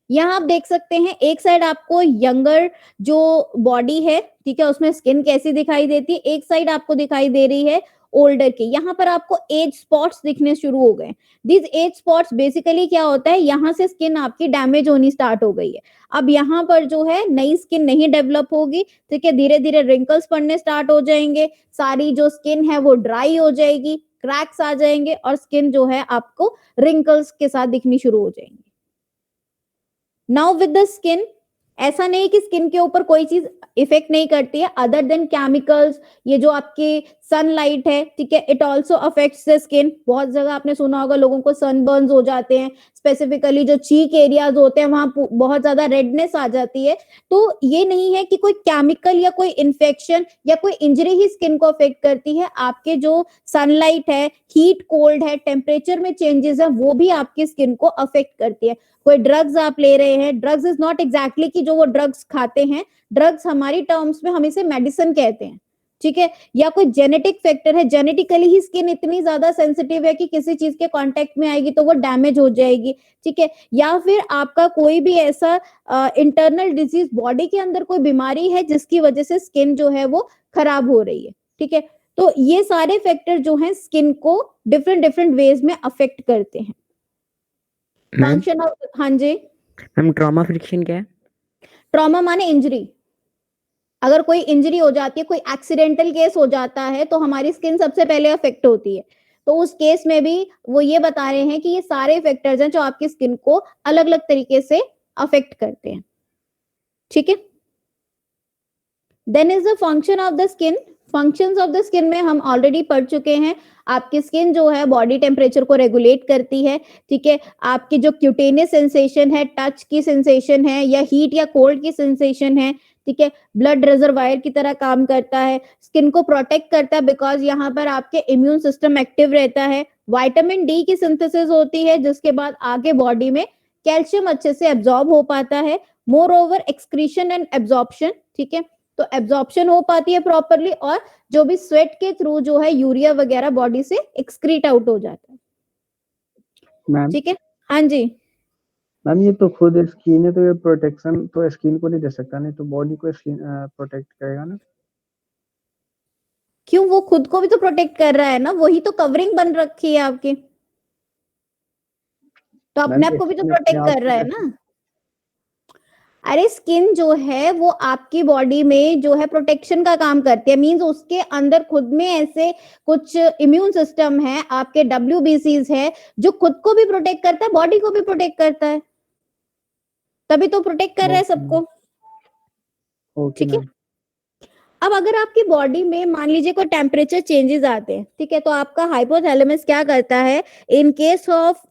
यहाँ आप देख सकते हैं एक साइड आपको यंगर जो बॉडी है, ठीक है, उसमें स्किन कैसी दिखाई देती है, एक साइड आपको दिखाई दे रही है ओल्डर की। यहाँ पर आपको एज स्पॉट्स दिखने शुरू हो गए। दिस एज स्पॉट्स बेसिकली क्या होता है, यहाँ से स्किन आपकी डैमेज होनी स्टार्ट हो गई है। अब यहाँ पर जो है नई स्किन नहीं डेवलप होगी, ठीक है, धीरे धीरे रिंकल्स पड़ने स्टार्ट हो जाएंगे, सारी जो स्किन है वो ड्राई हो जाएगी, क्रैक्स आ जाएंगे और स्किन जो है आपको रिंकल्स के साथ दिखनी शुरू हो जाएंगी। नाउ विद द स्किन, ऐसा नहीं कि स्किन के ऊपर कोई चीज इफेक्ट नहीं करती है अदर देन केमिकल्स, ये जो आपकी सनलाइट है, ठीक है, it also affects the skin. बहुत जगह आपने सुना होगा लोगों को सनबर्न्स हो जाते हैं, स्पेसिफिकली जो चीक एरियाज होते हैं वहां बहुत ज्यादा रेडनेस आ जाती है। तो ये नहीं है कि कोई केमिकल या कोई इन्फेक्शन या कोई इंजरी ही स्किन को अफेक्ट करती है, आपके जो सनलाइट है, हीट कोल्ड है, टेम्परेचर में चेंजेस है, वो भी आपकी स्किन को अफेक्ट करती है। कोई ड्रग्स आप ले रहे हैं, ड्रग्स इज नॉट एग्जैक्टली कि जो वो ड्रग्स खाते हैं, ड्रग्स हमारी टर्म्स में हम इसे मेडिसिन कहते हैं, ठीक है, या कोई जेनेटिक फैक्टर है, जेनेटिकली ही स्किन इतनी ज्यादा सेंसिटिव है कि किसी चीज के कांटेक्ट में आएगी तो वो डैमेज हो जाएगी, ठीक है, या फिर आपका कोई भी ऐसा इंटरनल डिजीज, बॉडी के अंदर कोई बीमारी है जिसकी वजह से स्किन जो है वो खराब हो रही है, ठीक है। तो ये सारे फैक्टर जो हैं स्किन को डिफरेंट डिफरेंट वेज में अफेक्ट करते हैं। फंक्शन ऑफ, हाँ जी मैम, ट्रॉमा फ्रिक्शन क्या है? ट्रॉमा माने इंजरी। अगर कोई इंजरी हो जाती है, कोई एक्सीडेंटल केस हो जाता है तो हमारी स्किन सबसे पहले अफेक्ट होती है। तो उस केस में भी वो ये बता रहे हैं कि ये सारे फैक्टर्स हैं जो आपकी स्किन को अलग अलग तरीके से अफेक्ट करते हैं, ठीक है। Then is the function of the skin. Functions of the skin में हम ऑलरेडी पढ़ चुके हैं। आपकी स्किन जो है बॉडी टेम्परेचर को रेगुलेट करती है, ठीक है। आपकी जो क्यूटेनियस सेंसेशन है, टच की सेंसेशन है या हीट या कोल्ड की सेंसेशन है, ठीक है, ब्लड रिजर्वायर की तरह काम करता है, स्किन को प्रोटेक्ट करता है बिकॉज यहाँ पर आपके इम्यून सिस्टम एक्टिव रहता है, विटामिन डी की सिंथेसिस होती है, जिसके बाद आगे बॉडी में कैल्शियम अच्छे से एब्जॉर्ब हो पाता है। More over excretion and absorption, ठीक है, तो एब्जॉर्प्शन हो पाती है प्रॉपरली, और जो भी स्वेट के थ्रू जो है यूरिया वगैरह बॉडी से एक्सक्रीट आउट हो जाता है। मैम ठीक है, हाँ जी। मैम ये तो खुद स्किन है, तो ये प्रोटेक्शन तो स्किन को नहीं दे सकता, नहीं तो बॉडी को स्किन प्रोटेक्ट करेगा ना। क्यों, वो खुद को भी तो प्रोटेक्ट कर रहा है ना, वही तो कवरिंग बन रखी है आपकी, तो अपने आप को भी तो प्रोटेक्ट कर रहा है ना। अरे स्किन जो है वो आपकी बॉडी में जो है प्रोटेक्शन का काम करती है, मींस उसके अंदर खुद में ऐसे कुछ इम्यून सिस्टम है, आपके WBCs है, जो खुद को भी प्रोटेक्ट करता है, बॉडी को भी प्रोटेक्ट करता है, तभी तो प्रोटेक्ट कर रहा है सबको। ओके ठीक है, मैम। अब अगर आपकी बॉडी में मान लीजिए कोई टेम्परेचर चेंजेस आते हैं, ठीक है, तो आपका हाइपोथैलेमस क्या करता है, in case of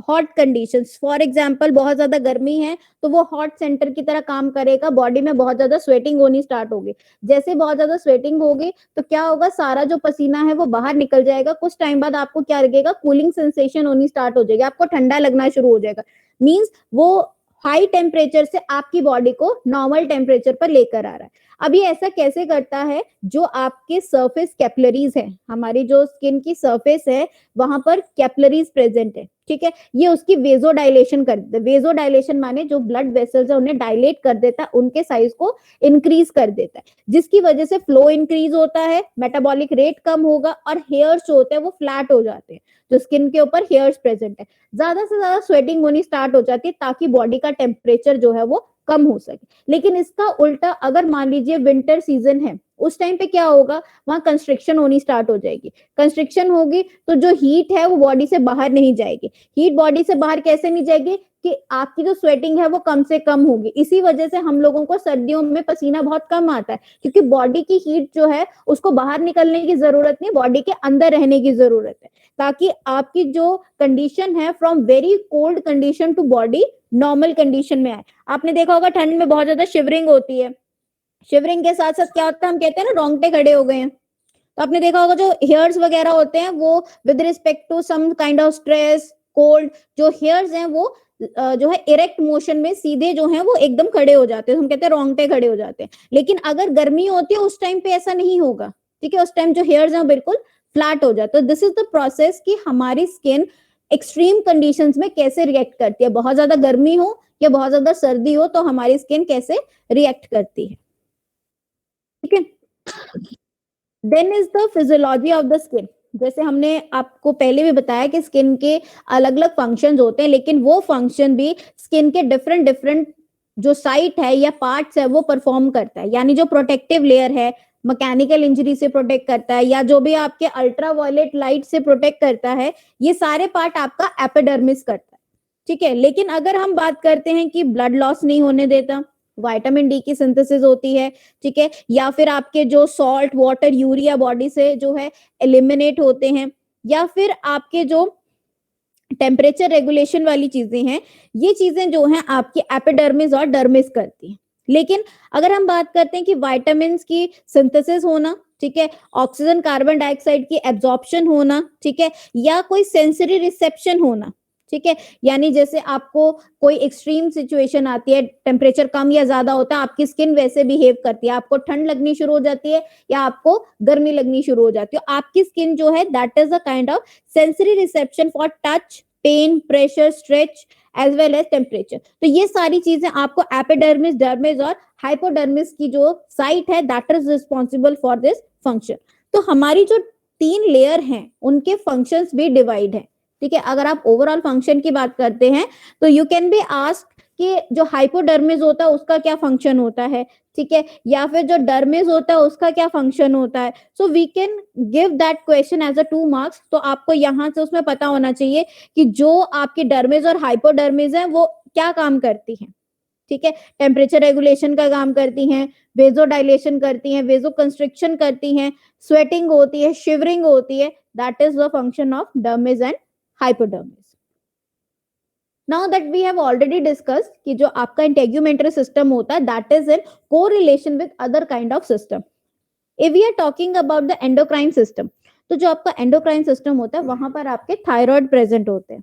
hot conditions, for example बहुत ज्यादा गर्मी है तो वो हॉट सेंटर की तरह काम करेगा, बॉडी में बहुत ज्यादा स्वेटिंग होनी स्टार्ट होगी। जैसे बहुत ज्यादा स्वेटिंग होगी तो क्या होगा, सारा जो पसीना है वो बाहर निकल जाएगा, कुछ टाइम बाद आपको क्या लगेगा, कूलिंग सेंसेशन होनी स्टार्ट हो जाएगी, आपको ठंडा लगना शुरू हो जाएगा। मींस वो हाई टेम्परेचर से आपकी बॉडी को नॉर्मल टेम्परेचर पर लेकर आ रहा है। अब ये ऐसा कैसे करता है, जो आपके सरफेस कैपिलरीज है, हमारी जो स्किन की सरफेस है वहां पर कैपिलरीज प्रेजेंट है, ठीक है, ये उसकी वेजो डायलेशन कर देता है। वेजो डायलेशन माने जो ब्लड वेसल्स है उन्हें डायलेट कर देता है, उनके साइज को इंक्रीज कर देता है, जिसकी वजह से फ्लो इंक्रीज होता है, मेटाबॉलिक रेट कम होगा, और हेयर्स जो होते हैं वो फ्लैट हो जाते हैं, जो स्किन के ऊपर हेयर्स प्रेजेंट है, ज्यादा से ज्यादा स्वेटिंग होनी स्टार्ट हो जाती है, ताकि बॉडी का टेम्परेचर जो है वो कम हो सके। लेकिन इसका उल्टा, अगर मान लीजिए विंटर सीजन है, उस टाइम पे क्या होगा, वहां कंस्ट्रिक्शन होनी स्टार्ट हो जाएगी। कंस्ट्रिक्शन होगी तो जो हीट है वो बॉडी से बाहर नहीं जाएगी। हीट बॉडी से बाहर कैसे नहीं जाएगी, कि आपकी जो स्वेटिंग है वो कम से कम होगी। इसी वजह से हम लोगों को सर्दियों में पसीना बहुत कम आता है, क्योंकि बॉडी की हीट जो है उसको बाहर निकलने की जरूरत नहीं, बॉडी के अंदर रहने की जरूरत है, ताकि आपकी जो कंडीशन है from very cold condition to body normal condition में आए। आपने देखा होगा ठंड में बहुत ज्यादा शिवरिंग होती है, शिवरिंग के साथ साथ क्या होता है, हम कहते हैं ना रोंगटे खड़े हो गए हैं, तो आपने देखा होगा जो हेयर्स वगैरह होते हैं वो with respect to some kind of stress, cold, जो हेयर्स हैं वो जो है इरेक्ट मोशन में सीधे जो है वो एकदम खड़े हो जाते हैं, हम कहते हैं रोंगटे खड़े हो जाते हैं। लेकिन अगर गर्मी होती है उस टाइम पे ऐसा नहीं होगा, ठीक है, उस टाइम जो हेयर्स हैं बिल्कुल फ्लैट हो जाते हैं। दिस इज द प्रोसेस कि हमारी स्किन एक्सट्रीम कंडीशंस में कैसे रिएक्ट करती है, बहुत ज्यादा गर्मी हो या बहुत ज्यादा सर्दी हो तो हमारी स्किन कैसे रिएक्ट करती है, ठीक है। Then is the physiology of the skin. जैसे हमने आपको पहले भी बताया कि स्किन के अलग अलग फंक्शंस होते हैं, लेकिन वो फंक्शन भी स्किन के डिफरेंट डिफरेंट जो साइट है या पार्ट्स है वो परफॉर्म करता है। यानी जो प्रोटेक्टिव लेयर है, मैकेनिकल इंजरी से प्रोटेक्ट करता है, या जो भी आपके अल्ट्रा वायलेट लाइट से प्रोटेक्ट करता है, ये सारे पार्ट आपका एपिडर्मिस करता है, ठीक है। लेकिन अगर हम बात करते हैं कि ब्लड लॉस नहीं होने देता, विटामिन डी की सिंथेसिस होती है, ठीक है, या फिर आपके जो सॉल्ट, वाटर, यूरिया बॉडी से जो है एलिमिनेट होते हैं, या फिर आपके जो टेम्परेचर रेगुलेशन वाली चीजें हैं, ये चीजें जो हैं आपकी एपिडर्मिस और डर्मिस करती हैं। लेकिन अगर हम बात करते हैं कि विटामिन की सिंथेसिस होना, ठीक है, ऑक्सीजन कार्बन डाइऑक्साइड की एब्जॉर्प्शन होना, ठीक है, या कोई सेंसरी रिसेप्शन होना, ठीक है, यानी जैसे आपको कोई एक्सट्रीम सिचुएशन आती है, टेम्परेचर कम या ज्यादा होता है, आपकी स्किन वैसे बिहेव करती है, आपको ठंड लगनी शुरू हो जाती है या आपको गर्मी लगनी शुरू हो जाती है। आपकी स्किन जो है that is a kind of sensory reception for touch, pain, pressure, stretch as well as temperature. तो ये सारी चीजें आपको एपिडर्मिस, डर्मिस और हाइपोडर्मिस की जो साइट है that is responsible for this function. तो हमारी जो 3 लेयर हैं उनके फंक्शंस भी डिवाइड है, ठीक है। अगर आप ओवरऑल फंक्शन की बात करते हैं तो यू कैन बी आस्क कि जो हाइपोडर्मिस होता है उसका क्या फंक्शन होता है, ठीक है, या फिर जो डर्मिस होता है उसका क्या फंक्शन होता है। So we can give that question as a 2 marks. तो आपको यहाँ से उसमें पता होना चाहिए कि जो आपकी डर्मिस और हाइपोडर्मिस है वो क्या काम करती है, ठीक है, टेम्परेचर रेगुलेशन का काम करती हैं, वेजो डायलेशन करती हैं, वेजो कंस्ट्रिक्शन करती हैं, स्वेटिंग होती है, शिवरिंग होती है, that is the function of dermis and hypodermis. Now that we have already discussed कि जो आपका integumentary system होता है that is in correlation with other kind of system. If we are talking about the endocrine system, तो जो आपका endocrine system होता है वहां पर आपके थायराइड प्रेजेंट होते हैं,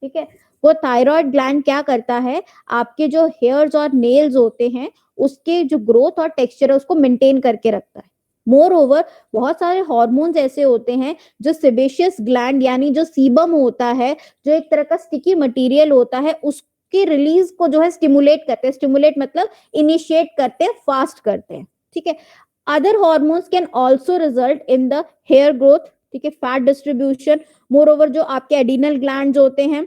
ठीक है। वो थायराइड ग्लैंड क्या करता है, आपके जो हेयर्स और नेल्स होते हैं उसके जो ग्रोथ और टेक्सचर है उसको मेंटेन करके रखता है। मोर ओवर बहुत सारे हार्मोन्स ऐसे होते हैं जो सेबेशियस ग्लैंड यानी जो सीबम होता है, जो एक तरह का स्टिकी मटेरियल होता है, उसके रिलीज को जो है स्टिमुलेट करते हैं। स्टिमुलेट मतलब इनिशिएट करते हैं, फास्ट करते हैं, ठीक है। Other hormones can also result in the hair growth, ठीक है, फैट डिस्ट्रीब्यूशन। मोर ओवर जो आपके एडिनल ग्लैंड्स होते हैं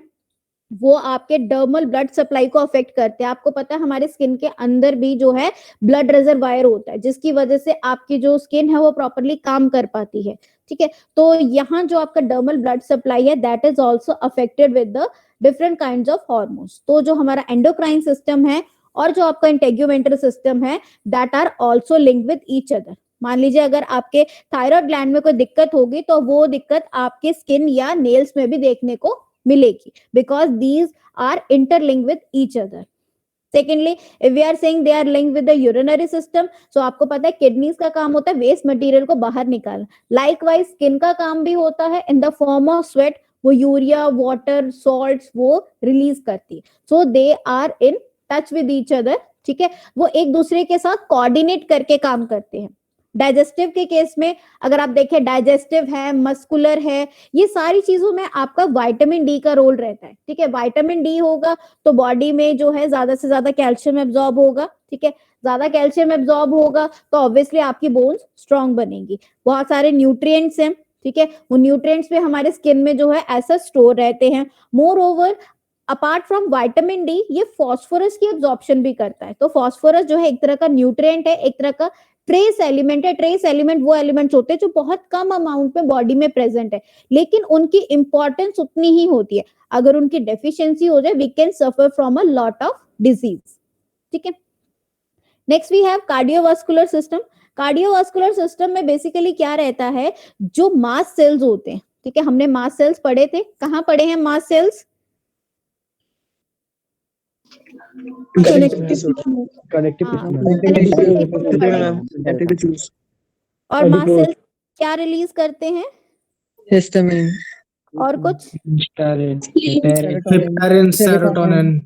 वो आपके डर्मल ब्लड सप्लाई को अफेक्ट करते हैं। आपको पता है हमारे स्किन के अंदर भी जो है ब्लड रिजर्वायर होता है, जिसकी वजह से आपकी जो स्किन है वो प्रॉपरली काम कर पाती है, ठीक है। तो यहाँ जो आपका डर्मल ब्लड सप्लाई है that is also affected with the different kinds of hormones. तो जो हमारा एंडोक्राइन सिस्टम है और जो आपका इंटेग्यूमेंटल सिस्टम है that are also linked with each other. मान लीजिए अगर आपके थायराइड ग्लैंड में कोई दिक्कत होगी तो वो दिक्कत आपके स्किन या नेल्स में भी देखने को मिलेगी, because these are interlinked with each other. Secondly, if we are saying they are linked with the urinary system, so आपको पता है किडनीज का काम होता है वेस्ट मटेरियल को बाहर निकालना। लाइकवाइज स्किन का काम भी होता है in the form of sweat, वो यूरिया, वाटर, सॉल्ट्स वो रिलीज करती है। So they are in touch with each other, ठीक है, वो एक दूसरे के साथ कोऑर्डिनेट करके काम करते हैं। डाइजेस्टिव के केस में अगर आप देखें, डाइजेस्टिव है, मस्कुलर है, ये सारी चीजों में आपका विटामिन डी का रोल रहता है, ठीक है। विटामिन डी होगा तो बॉडी में जो है ज्यादा से ज्यादा कैल्शियम एब्जॉर्ब होगा, ठीक है। ज्यादा कैल्शियम एब्जॉर्ब होगा तो ऑब्वियसली आपकी बोन्स स्ट्रांग बनेगी। बहुत सारे न्यूट्रिएंट्स हैं, ठीक है, वो न्यूट्रिएंट्स भी हमारे स्किन में जो है ऐसा स्टोर रहते हैं। More over apart from vitamin D ये फॉस्फोरस की एब्जॉर्प्शन भी करता है। तो फॉस्फोरस जो है एक तरह का न्यूट्रिएंट है, एक तरह का ट्रेस एलिमेंट है। ट्रेस एलिमेंट वो एलिमेंट्स होते हैं जो बहुत कम अमाउंट में बॉडी में प्रेजेंट है, लेकिन उनकी इंपॉर्टेंस उतनी ही होती है। अगर उनकी डेफिशिएंसी हो जाए we can suffer from a lot of disease, ठीक है। Next we have cardiovascular system. Cardiovascular system में बेसिकली क्या रहता है, जो मास सेल्स होते हैं, ठीक है, हमने मास सेल्स पढ़े थे, कहाँ पढ़े हैं मास सेल्स? और मास सेल्स क्या रिलीज करते हैं? हिस्टामिन और कुछ? Heparin, serotonin.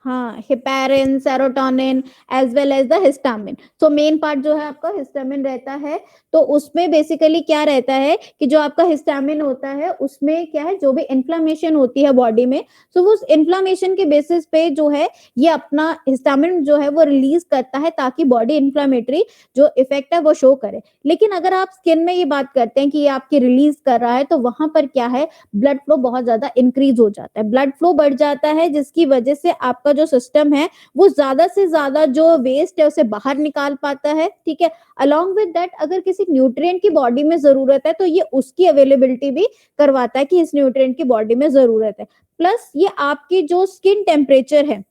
हाँ, heparin, serotonin as well as the histamine. तो मेन पार्ट जो है आपका हिस्टामिन रहता है। तो उसमें बेसिकली क्या रहता है कि जो आपका हिस्टामिन होता है उसमें क्या है, जो भी इन्फ्लामेशन होती है बॉडी में, तो उस इन्फ्लामेशन के बेसिस पे जो है ये अपना हिस्टामिन जो है वो रिलीज करता है ताकि बॉडी इन्फ्लामेटरी जो इफेक्ट है वो शो करे। लेकिन अगर आप स्किन में ये बात करते हैं कि ये आपकी रिलीज कर रहा है तो वहां पर क्या है, ब्लड फ्लो बहुत ज्यादा इंक्रीज हो जाता है, ब्लड फ्लो बढ़ जाता है, जिसकी वजह से आपका जो सिस्टम है वो ज्यादा से ज्यादा जो वेस्ट है उसे बाहर निकाल पाता है, ठीक है। अलॉन्ग विद दैट अगर किसी न्यूट्रिएंट की बॉडी में जरूरत है तो ये उसकी अवेलेबिलिटी भी करवाता है कि इस न्यूट्रिएंट की बॉडी में जरूरत है। प्लस ये आपकी जो स्किन टेम्परेचर है,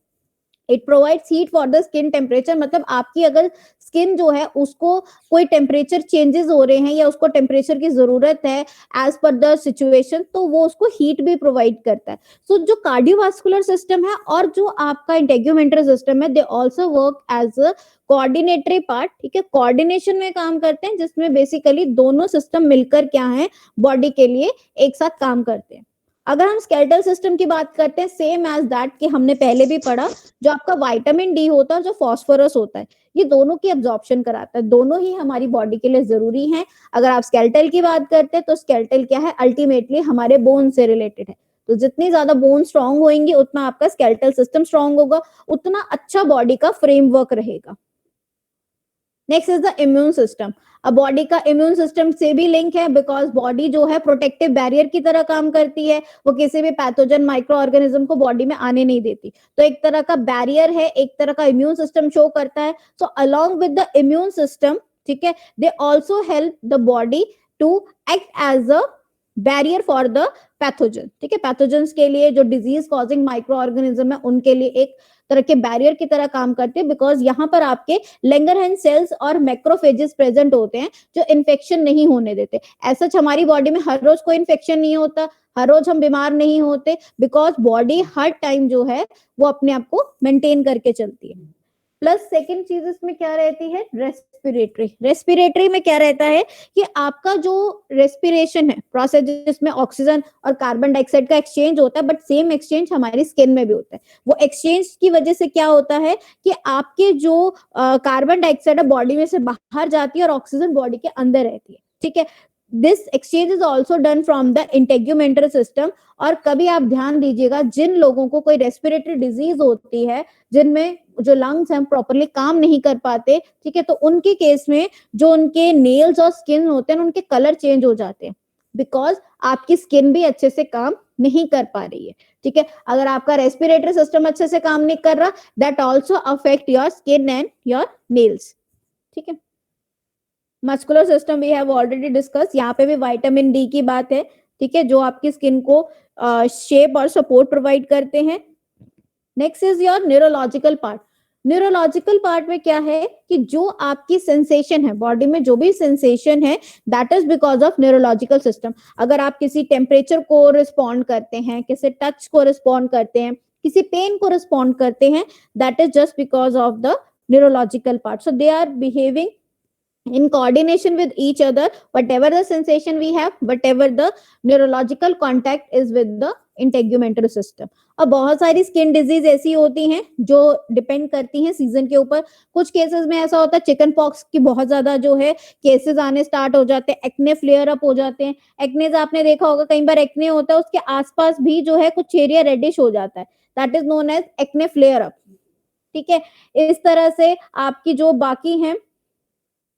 it provides heat for the skin temperature, मतलब आपकी अगर स्किन जो है उसको कोई टेम्परेचर चेंजेस हो रहे हैं या उसको टेम्परेचर की जरूरत है एज पर द सिचुएशन, तो वो उसको हीट भी प्रोवाइड करता है। सो जो कार्डियोवास्कुलर सिस्टम है और जो आपका इंटेग्यूमेंटल सिस्टम है they also work as a coordinatory part, ठीक है, कोऑर्डिनेशन में काम करते हैं, जिसमें बेसिकली दोनों सिस्टम मिलकर क्या है बॉडी के लिए एक साथ काम करते हैं। अगर हम स्केलेटल सिस्टम की बात करते हैं, सेम एज दैट कि हमने पहले भी पढ़ा, जो आपका विटामिन डी होता है, जो फास्फोरस होता है, ये दोनों की एब्जॉर्प्शन कराता है, दोनों ही हमारी बॉडी के लिए जरूरी हैं। अगर आप स्केलेटल की बात करते हैं तो स्केलेटल क्या है, अल्टीमेटली हमारे बोन से रिलेटेड है। तो जितनी ज्यादा बोन स्ट्रांग होंगी उतना आपका स्केलेटल सिस्टम स्ट्रांग होगा, उतना अच्छा बॉडी का फ्रेमवर्क रहेगा। Next is the immune system. अब बॉडी का इम्यून सिस्टम से भी लिंक है, बिकॉज बॉडी जो है प्रोटेक्टिव बैरियर की तरह काम करती है, वो किसी भी पैथोजन माइक्रो ऑर्गेनिज्म को बॉडी में आने नहीं देती। तो एक तरह का बैरियर है, एक तरह का इम्यून सिस्टम शो करता है। So along with the immune system, ठीक है, they also help the body to act as a barrier for the pathogen, ठीक है। पैथोजन्स के लिए जो डिजीज कॉजिंग माइक्रो ऑर्गेनिज्म है उनके लिए एक तरह के बैरियर की तरह काम करते हैं, बिकॉज यहाँ पर आपके लैंगरहैंस सेल्स और मैक्रोफेजेस प्रेजेंट होते हैं जो इन्फेक्शन नहीं होने देते। ऐसा हमारी बॉडी में हर रोज कोई इन्फेक्शन नहीं होता, हर रोज हम बीमार नहीं होते, बिकॉज बॉडी हर टाइम जो है वो अपने आप को मेंटेन करके चलती है। प्लस सेकंड चीज इसमें क्या रहती है, रेस्पिरेटरी में क्या रहता है कि आपका जो रेस्पिरेशन है प्रोसेस जिसमें ऑक्सीजन और कार्बन डाइऑक्साइड का एक्सचेंज होता है, बट सेम एक्सचेंज हमारी स्किन में भी होता है। वो एक्सचेंज की वजह से क्या होता है कि आपके जो कार्बन डाइऑक्साइड है बॉडी में से बाहर जाती है और ऑक्सीजन बॉडी के अंदर रहती है, ठीक है। This exchange is also done from the integumental system. और कभी आप ध्यान दीजिएगा, जिन लोगों को कोई रेस्पिरेटरी डिजीज होती है, जिनमें जो लंग्स हैं प्रॉपरली काम नहीं कर पाते, ठीक है, तो उनके केस में जो उनके नेल्स और स्किन होते हैं उनके कलर चेंज हो जाते हैं, बिकॉज आपकी स्किन भी अच्छे से काम नहीं कर पा रही है, ठीक है। अगर आपका रेस्पिरेटरी सिस्टम अच्छे से काम नहीं कर रहा, that also affect your skin and your nails, ठीक है। Muscular system we have already discuss, यहाँ पे भी विटामिन डी की बात है, ठीक है, जो आपकी स्किन को शेप और सपोर्ट प्रोवाइड करते हैं। Next is your neurological part. Neurological part में क्या है कि जो आपकी सेंसेशन है बॉडी में, जो भी सेंसेशन है, that is because of neurological system. अगर आप किसी टेम्परेचर को रिस्पॉन्ड करते हैं, किसी टच को रिस्पॉन्ड करते हैं, किसी पेन को रिस्पॉन्ड करते हैं, that is just because of the neurological part. So they are behaving in coordination with each other, whatever the sensation we have, whatever the neurological contact is with the integumentary system. अब बहुत सारी skin disease ऐसी होती हैं जो depend करती हैं season के ऊपर। कुछ केसेस में ऐसा होता है चिकन पॉक्स की बहुत ज्यादा जो है केसेस आने स्टार्ट हो जाते हैं, एक्ने फ्लेयर अप हो जाते हैं। एक्नेज आपने देखा होगा, कई बार एक्ने होता है उसके आसपास भी जो है कुछ एरिया रेडिश हो जाता है, that is known as acne flare up, ठीक है। इस तरह से आपकी जो बाकी हैं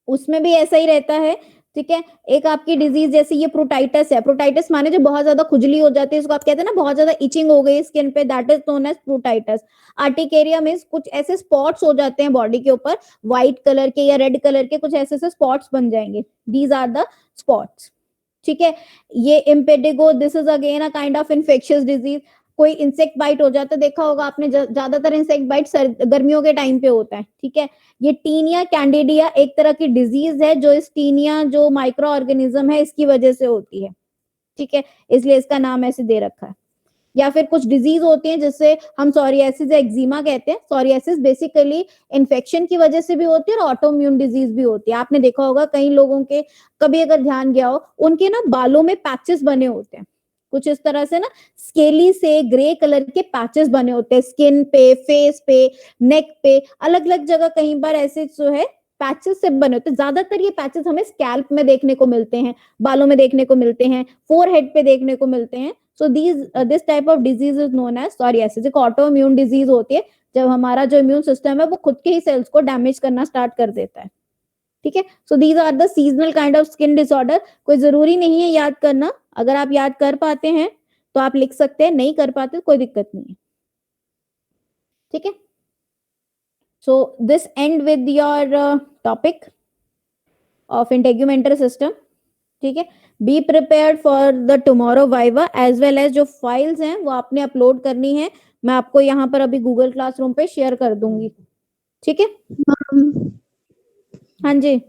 उसमें भी ऐसा ही रहता है, ठीक है। एक आपकी डिजीज जैसे ये प्रोटाइटिस है, प्रोटाइटिस माने जो बहुत ज्यादा खुजली हो जाती है, इसको आप कहते हैं ना बहुत ज्यादा इचिंग हो गई स्किन पे, that is known as pruritus. Urticaria में कुछ ऐसे स्पॉट्स हो जाते हैं बॉडी के ऊपर, व्हाइट कलर के या रेड कलर के कुछ ऐसे स्पॉट्स बन जाएंगे, दीज आर द स्पॉट्स, ठीक है। ये impetigo, this is again a kind of infectious disease. कोई इंसेक्ट बाइट हो जाता है, देखा होगा आपने, ज्यादातर इंसेक्ट बाइट गर्मियों के टाइम पे होता है, ठीक है। ये टीनिया कैंडिडिया एक तरह की डिजीज है जो इस टीनिया जो माइक्रो ऑर्गेनिज्म है इसकी वजह से होती है, ठीक है, इसलिए इसका नाम ऐसे दे रखा है। या फिर कुछ डिजीज होती हैं जिससे हम सोरियासिस या एक्जिमा कहते हैं। सोरियासिस बेसिकली इन्फेक्शन की वजह से भी होती है और ऑटोइम्यून डिजीज भी होती है। आपने देखा होगा कई लोगों के, कभी अगर ध्यान गया हो, उनके ना बालों में पैचेस बने होते हैं, कुछ इस तरह से ना स्केली से ग्रे कलर के पैचेस बने होते हैं स्किन पे, फेस पे, नेक पे, अलग अलग जगह कहीं बार ऐसे जो है पैचेस से बने होते हैं। ज्यादातर ये पैचेस हमें स्कैल्प में देखने को मिलते हैं, बालों में देखने को मिलते हैं, फोरहेड पे देखने को मिलते हैं। So this type of disease is known as psoriasis. एक ऑटो इम्यून डिजीज होती है जब हमारा जो इम्यून सिस्टम है वो खुद के ही सेल्स को डैमेज करना स्टार्ट कर देता है, ठीक है। So these are the seasonal kind of skin disorder. कोई जरूरी नहीं है याद करना, अगर आप याद कर पाते हैं तो आप लिख सकते हैं, नहीं कर पाते तो कोई दिक्कत नहीं है, ठीक है। So this end with your topic of integumentary system, ठीक है। Be prepared for the tomorrow viva, as well as जो फाइल्स हैं वो आपने अपलोड करनी है। मैं आपको यहाँ पर अभी गूगल क्लासरूम पे शेयर कर दूंगी, ठीक है। हाँ जी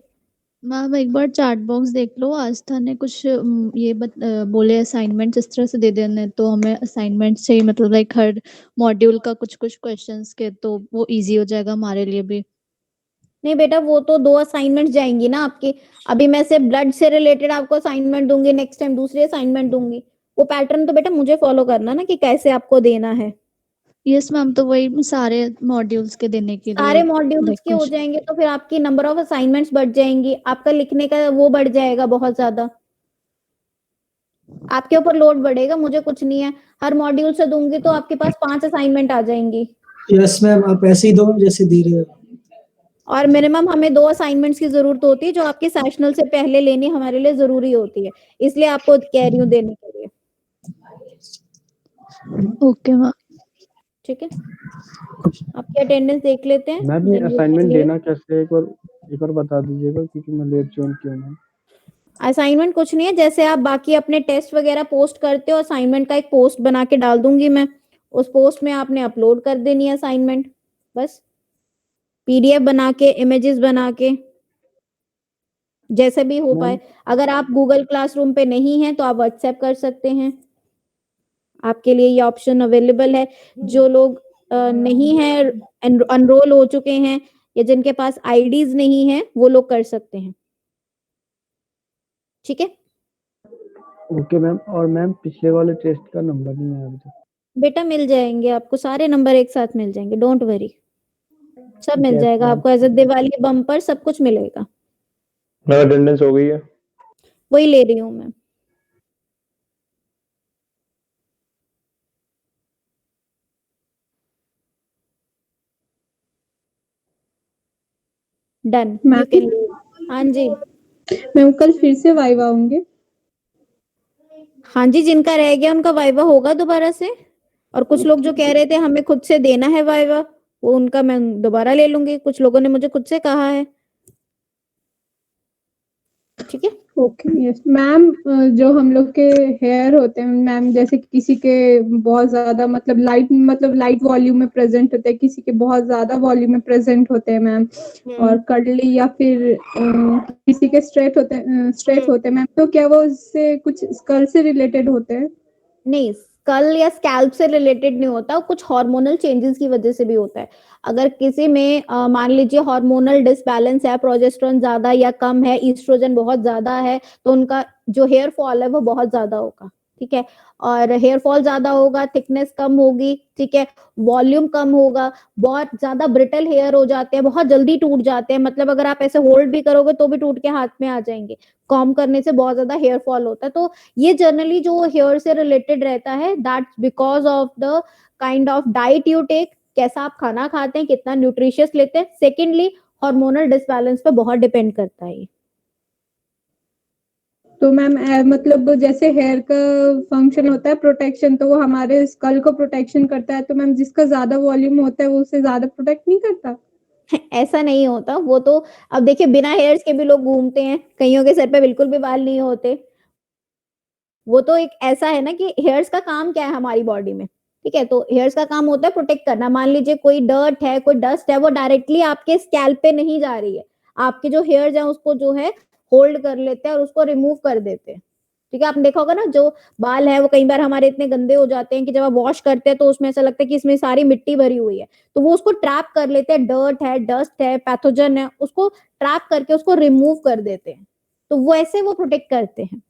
मैम एक बार चैट बॉक्स देख लो, आस्था ने कुछ बोले असाइनमेंट इस तरह से दे देने, तो हमें असाइनमेंट चाहिए, मतलब लाइक हर मॉड्यूल का कुछ कुछ क्वेश्चंस के, तो वो इजी हो जाएगा हमारे लिए भी। नहीं बेटा, वो तो 2 असाइनमेंट जाएंगी ना आपकी। अभी मैं से ब्लड से रिलेटेड आपको असाइनमेंट दूंगी, नेक्स्ट टाइम दूसरी असाइनमेंट दूंगी। वो पैटर्न तो बेटा मुझे फॉलो करना ना कि कैसे आपको देना है। यस मैम, तो वही सारे मॉड्यूल्स के देने के लिए सारे मॉड्यूल्स के हो जाएंगे तो फिर आपकी नंबर ऑफ असाइनमेंट्स बढ़ जाएंगी, आपका लिखने का वो बढ़ जाएगा बहुत ज्यादा, आपके ऊपर लोड बढ़ेगा। मुझे कुछ नहीं है, हर मॉड्यूल से दूंगी तो आपके पास 5 असाइनमेंट आ जाएंगी। यस मैम, आप ऐसे ही दो जैसे दे रहे हो। और मिनिमम हमें 2 असाइनमेंट्स की जरूरत होती है जो आपके सेशनल से पहले लेनी हमारे लिए जरूरी होती है, इसलिए आपको कह रही हूँ देने के लिए, ओके मैम, ठीक है। आपकी अटेंडेंस देख लेते हैं। मैम ये असाइनमेंट देना कैसे, एक बार बता दीजिएगा क्योंकि मैं लेट ज्वाइन किया हूँ। असाइनमेंट कुछ नहीं है, जैसे आप बाकी अपने टेस्ट वगैरह पोस्ट करते हो, असाइनमेंट का एक पोस्ट बना के डाल दूंगी मैं, उस पोस्ट में आपने अपलोड कर देनी है असाइनमेंट, बस पीडीएफ बना के, इमेजेस बना के, जैसे भी हो पाए। अगर आप गूगल क्लासरूम पे नहीं हैं तो आप व्हाट्सएप कर सकते हैं, आपके लिए ये ऑप्शन अवेलेबल है। जो लोग नहीं है, अनरोल हो चुके हैं या जिनके पास आईडीज नहीं है, वो लोग कर सकते हैं। ठीक है ओके मैम। और मैम पिछले वाले टेस्ट का नंबर नहीं है अभी तक। बेटा, मिल जाएंगे आपको, सारे नंबर एक साथ मिल जाएंगे, डोंट वरी, सब मिल Yes, जाएगा ma'am. आपको, एज अ दिवाली बम्पर सब कुछ मिलेगा। मेरा अटेंडेंस हो गई है। वही ले रही हूँ मैं। Done, you ma'am can leave. हाँ जी, मैम कल फिर से वाइवा होंगे? हाँ जी, जिनका रह गया उनका वाइवा होगा दोबारा से, और कुछ लोग जो कह रहे थे हमें खुद से देना है वाइवा, वो उनका मैं दोबारा ले लूंगी, कुछ लोगों ने मुझे खुद से कहा है। ठीक है, ओके यस मैम। जो हम लोग के हेयर होते हैं मैम, जैसे किसी के बहुत ज्यादा मतलब लाइट वॉल्यूम में प्रेजेंट होते हैं, किसी के बहुत ज्यादा वॉल्यूम में प्रेजेंट होते हैं मैम, और कर्ली या फिर किसी के स्ट्रेट होते हैं मैम, तो क्या वो उससे कुछ स्कल से रिलेटेड होते हैं? नहीं, स्कल या स्कैल्प से रिलेटेड नहीं होता, कुछ हार्मोनल चेंजेस की वजह से भी होता है। अगर किसी में मान लीजिए हार्मोनल डिसबैलेंस है, प्रोजेस्टेरोन ज्यादा या कम है, ईस्ट्रोजन बहुत ज्यादा है, तो उनका जो हेयर फॉल है वो बहुत ज्यादा होगा। ठीक है, और हेयर फॉल ज्यादा होगा, थिकनेस कम होगी, ठीक है, वॉल्यूम कम होगा, बहुत ज्यादा ब्रिटल हेयर हो जाते हैं, बहुत जल्दी टूट जाते हैं, मतलब अगर आप ऐसे होल्ड भी करोगे तो भी टूट के हाथ में आ जाएंगे, कॉम करने से बहुत ज्यादा हेयर फॉल होता है। तो ये जनरली जो हेयर से रिलेटेड रहता है, that's because of the kind of diet you take, कैसा आप खाना खाते हैं, कितना न्यूट्रिशियस लेते हैं। सेकेंडली, हार्मोनल डिसबैलेंस पे बहुत डिपेंड करता है ये। तो मैम मतलब जैसे हेयर का फंक्शन होता है प्रोटेक्शन, तो वो हमारे स्कल को प्रोटेक्शन करता है, तो मैम जिसका ज्यादा वॉल्यूम होता है वो उससे ज्यादा प्रोटेक्ट नहीं करता? ऐसा नहीं होता, वो तो अब देखिए बिना हेयर्स के भी लोग घूमते हैं, कईयों के सर पे बिल्कुल भी बाल नहीं होते। वो तो एक ऐसा है ना कि हेयर्स का काम क्या है हमारी बॉडी में, ठीक है, तो हेयर्स का काम होता है प्रोटेक्ट करना। मान लीजिए कोई डर्ट है, कोई डस्ट है, वो डायरेक्टली आपके स्कैल्प पे नहीं जा रही है, आपके जो हेयर्स हैं उसको जो है होल्ड कर लेते हैं और उसको रिमूव कर देते हैं। ठीक है, आपने देखा होगा ना, जो बाल है वो कई बार हमारे इतने गंदे हो जाते हैं कि जब आप वॉश करते हैं तो उसमें ऐसा लगता है कि इसमें सारी मिट्टी भरी हुई है, तो वो उसको ट्रैप कर लेते हैं, डर्ट है, डस्ट है, पैथोजन है, उसको ट्रैप करके उसको रिमूव कर देते हैं, तो वो ऐसे वो प्रोटेक्ट करते हैं।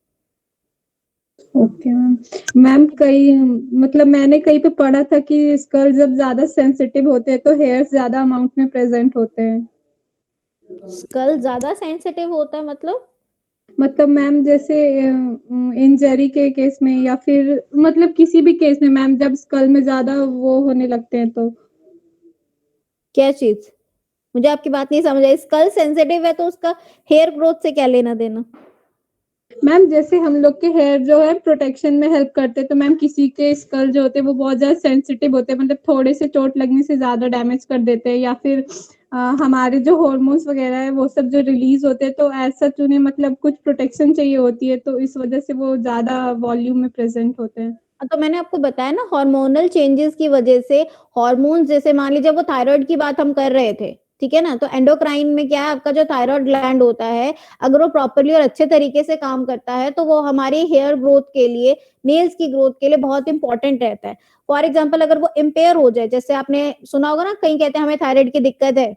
Okay ma'am. मैम कई मतलब मैंने कहीं पे पढ़ा था कि स्कल जब ज्यादा सेंसिटिव होते हैं तो हेयर्स ज्यादा अमाउंट में प्रेजेंट होते हैं। स्कल ज्यादा सेंसिटिव होता है मतलब मैम जैसे इंजरी के केस में या फिर मतलब किसी भी केस में मैम, जब स्कल में ज्यादा वो होने लगते हैं तो? क्या चीज? मुझे आपकी बात नहीं समझ आई, स्कल सेंसिटिव है तो उसका हेयर ग्रोथ से क्या लेना देना? मैम जैसे हम लोग के हेयर जो है प्रोटेक्शन में हेल्प करते हैं, तो मैम किसी के स्कल जो होते हैं वो बहुत ज्यादा सेंसिटिव होते हैं, मतलब थोड़े से चोट लगने से ज्यादा डैमेज कर देते हैं, या फिर हमारे जो हॉर्मोन्स वगैरह है वो सब जो रिलीज होते हैं, तो ऐसा उन्हें मतलब कुछ प्रोटेक्शन चाहिए होती है, तो इस वजह से वो ज्यादा वॉल्यूम में प्रेजेंट होते हैं। तो मैंने आपको बताया ना, हार्मोनल चेंजेस की वजह से हार्मोन्स, जैसे मान लीजिए वो थायराइड की बात हम कर रहे थे, ठीक है ना, तो एंडोक्राइन में क्या है, आपका जो थायराइड ग्लैंड होता है, अगर वो प्रॉपरली और अच्छे तरीके से काम करता है तो वो हमारी हेयर ग्रोथ के लिए, नेल्स की ग्रोथ के लिए बहुत इंपॉर्टेंट रहता है। फॉर एग्जाम्पल, अगर वो इम्पेयर हो जाए, जैसे आपने सुना होगा ना, कहीं कहते हैं हमें थायराइड की दिक्कत है,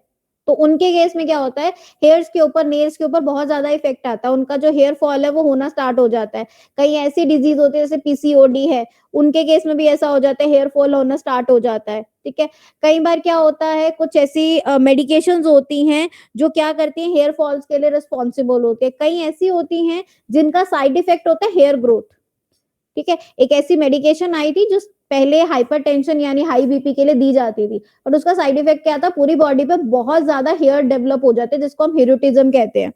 तो उनके केस में क्या होता है, हेयर्स के ऊपर, नेल्स के ऊपर बहुत ज्यादा इफेक्ट आता है, उनका जो हेयर फॉल है वो होना स्टार्ट हो जाता है। कई ऐसी डिजीज होती है जैसे पीसीओडी है, उनके केस में भी ऐसा हो जाता है, हेयर फॉल होना स्टार्ट हो जाता है। ठीक है, कई बार क्या होता है, कुछ ऐसी मेडिकेशंस होती हैं जो क्या करती हैं, हेयर फॉल्स के लिए रिस्पॉन्सिबल होती है, कई ऐसी होती हैं जिनका साइड इफेक्ट होता है हेयर ग्रोथ। ठीक है, एक ऐसी मेडिकेशन आई थी जो पहले हाइपरटेंशन यानी हाई बीपी के लिए दी जाती थी, और उसका साइड इफेक्ट क्या था, पूरी बॉडी पे बहुत ज्यादा हेयर डेवलप हो जाते हैं, जिसको हम हिरुटिज्म कहते हैं।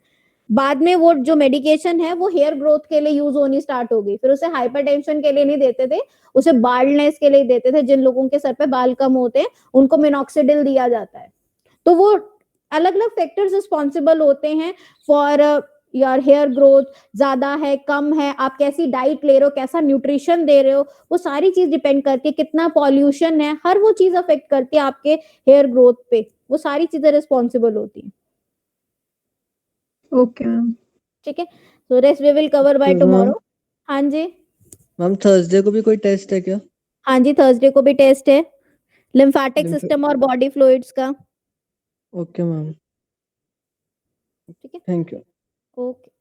बाद में वो जो मेडिकेशन है वो हेयर ग्रोथ के लिए यूज होनी स्टार्ट हो गई, फिर उसे हाइपरटेंशन के लिए नहीं देते थे, उसे बाल्डनेस के लिए देते थे, जिन लोगों के सर पे बाल कम होते हैं उनको मिनॉक्सिडिल दिया जाता है। तो वो अलग अलग फैक्टर्स रिस्पॉन्सिबल होते हैं फॉर योर हेयर ग्रोथ, ज्यादा है, कम है, आप कैसी डाइट ले रहे हो, कैसा न्यूट्रिशन दे रहे हो, वो सारी चीज डिपेंड करती है, कितना पॉल्यूशन है, हर वो चीज अफेक्ट करती है आपके हेयर ग्रोथ पे, वो सारी चीजें रिस्पॉन्सिबल होती है। Okay ma'am. ठीक है, so rest we will cover by tomorrow. हाँ जी मैम थर्सडे को भी कोई टेस्ट है क्या? हाँ जी, थर्सडे को भी टेस्ट है, लिम्फेटिक Lymph- सिस्टम और बॉडी फ्लूइड्स का। ओके मैम, ठीक है, थैंक यू। ओके।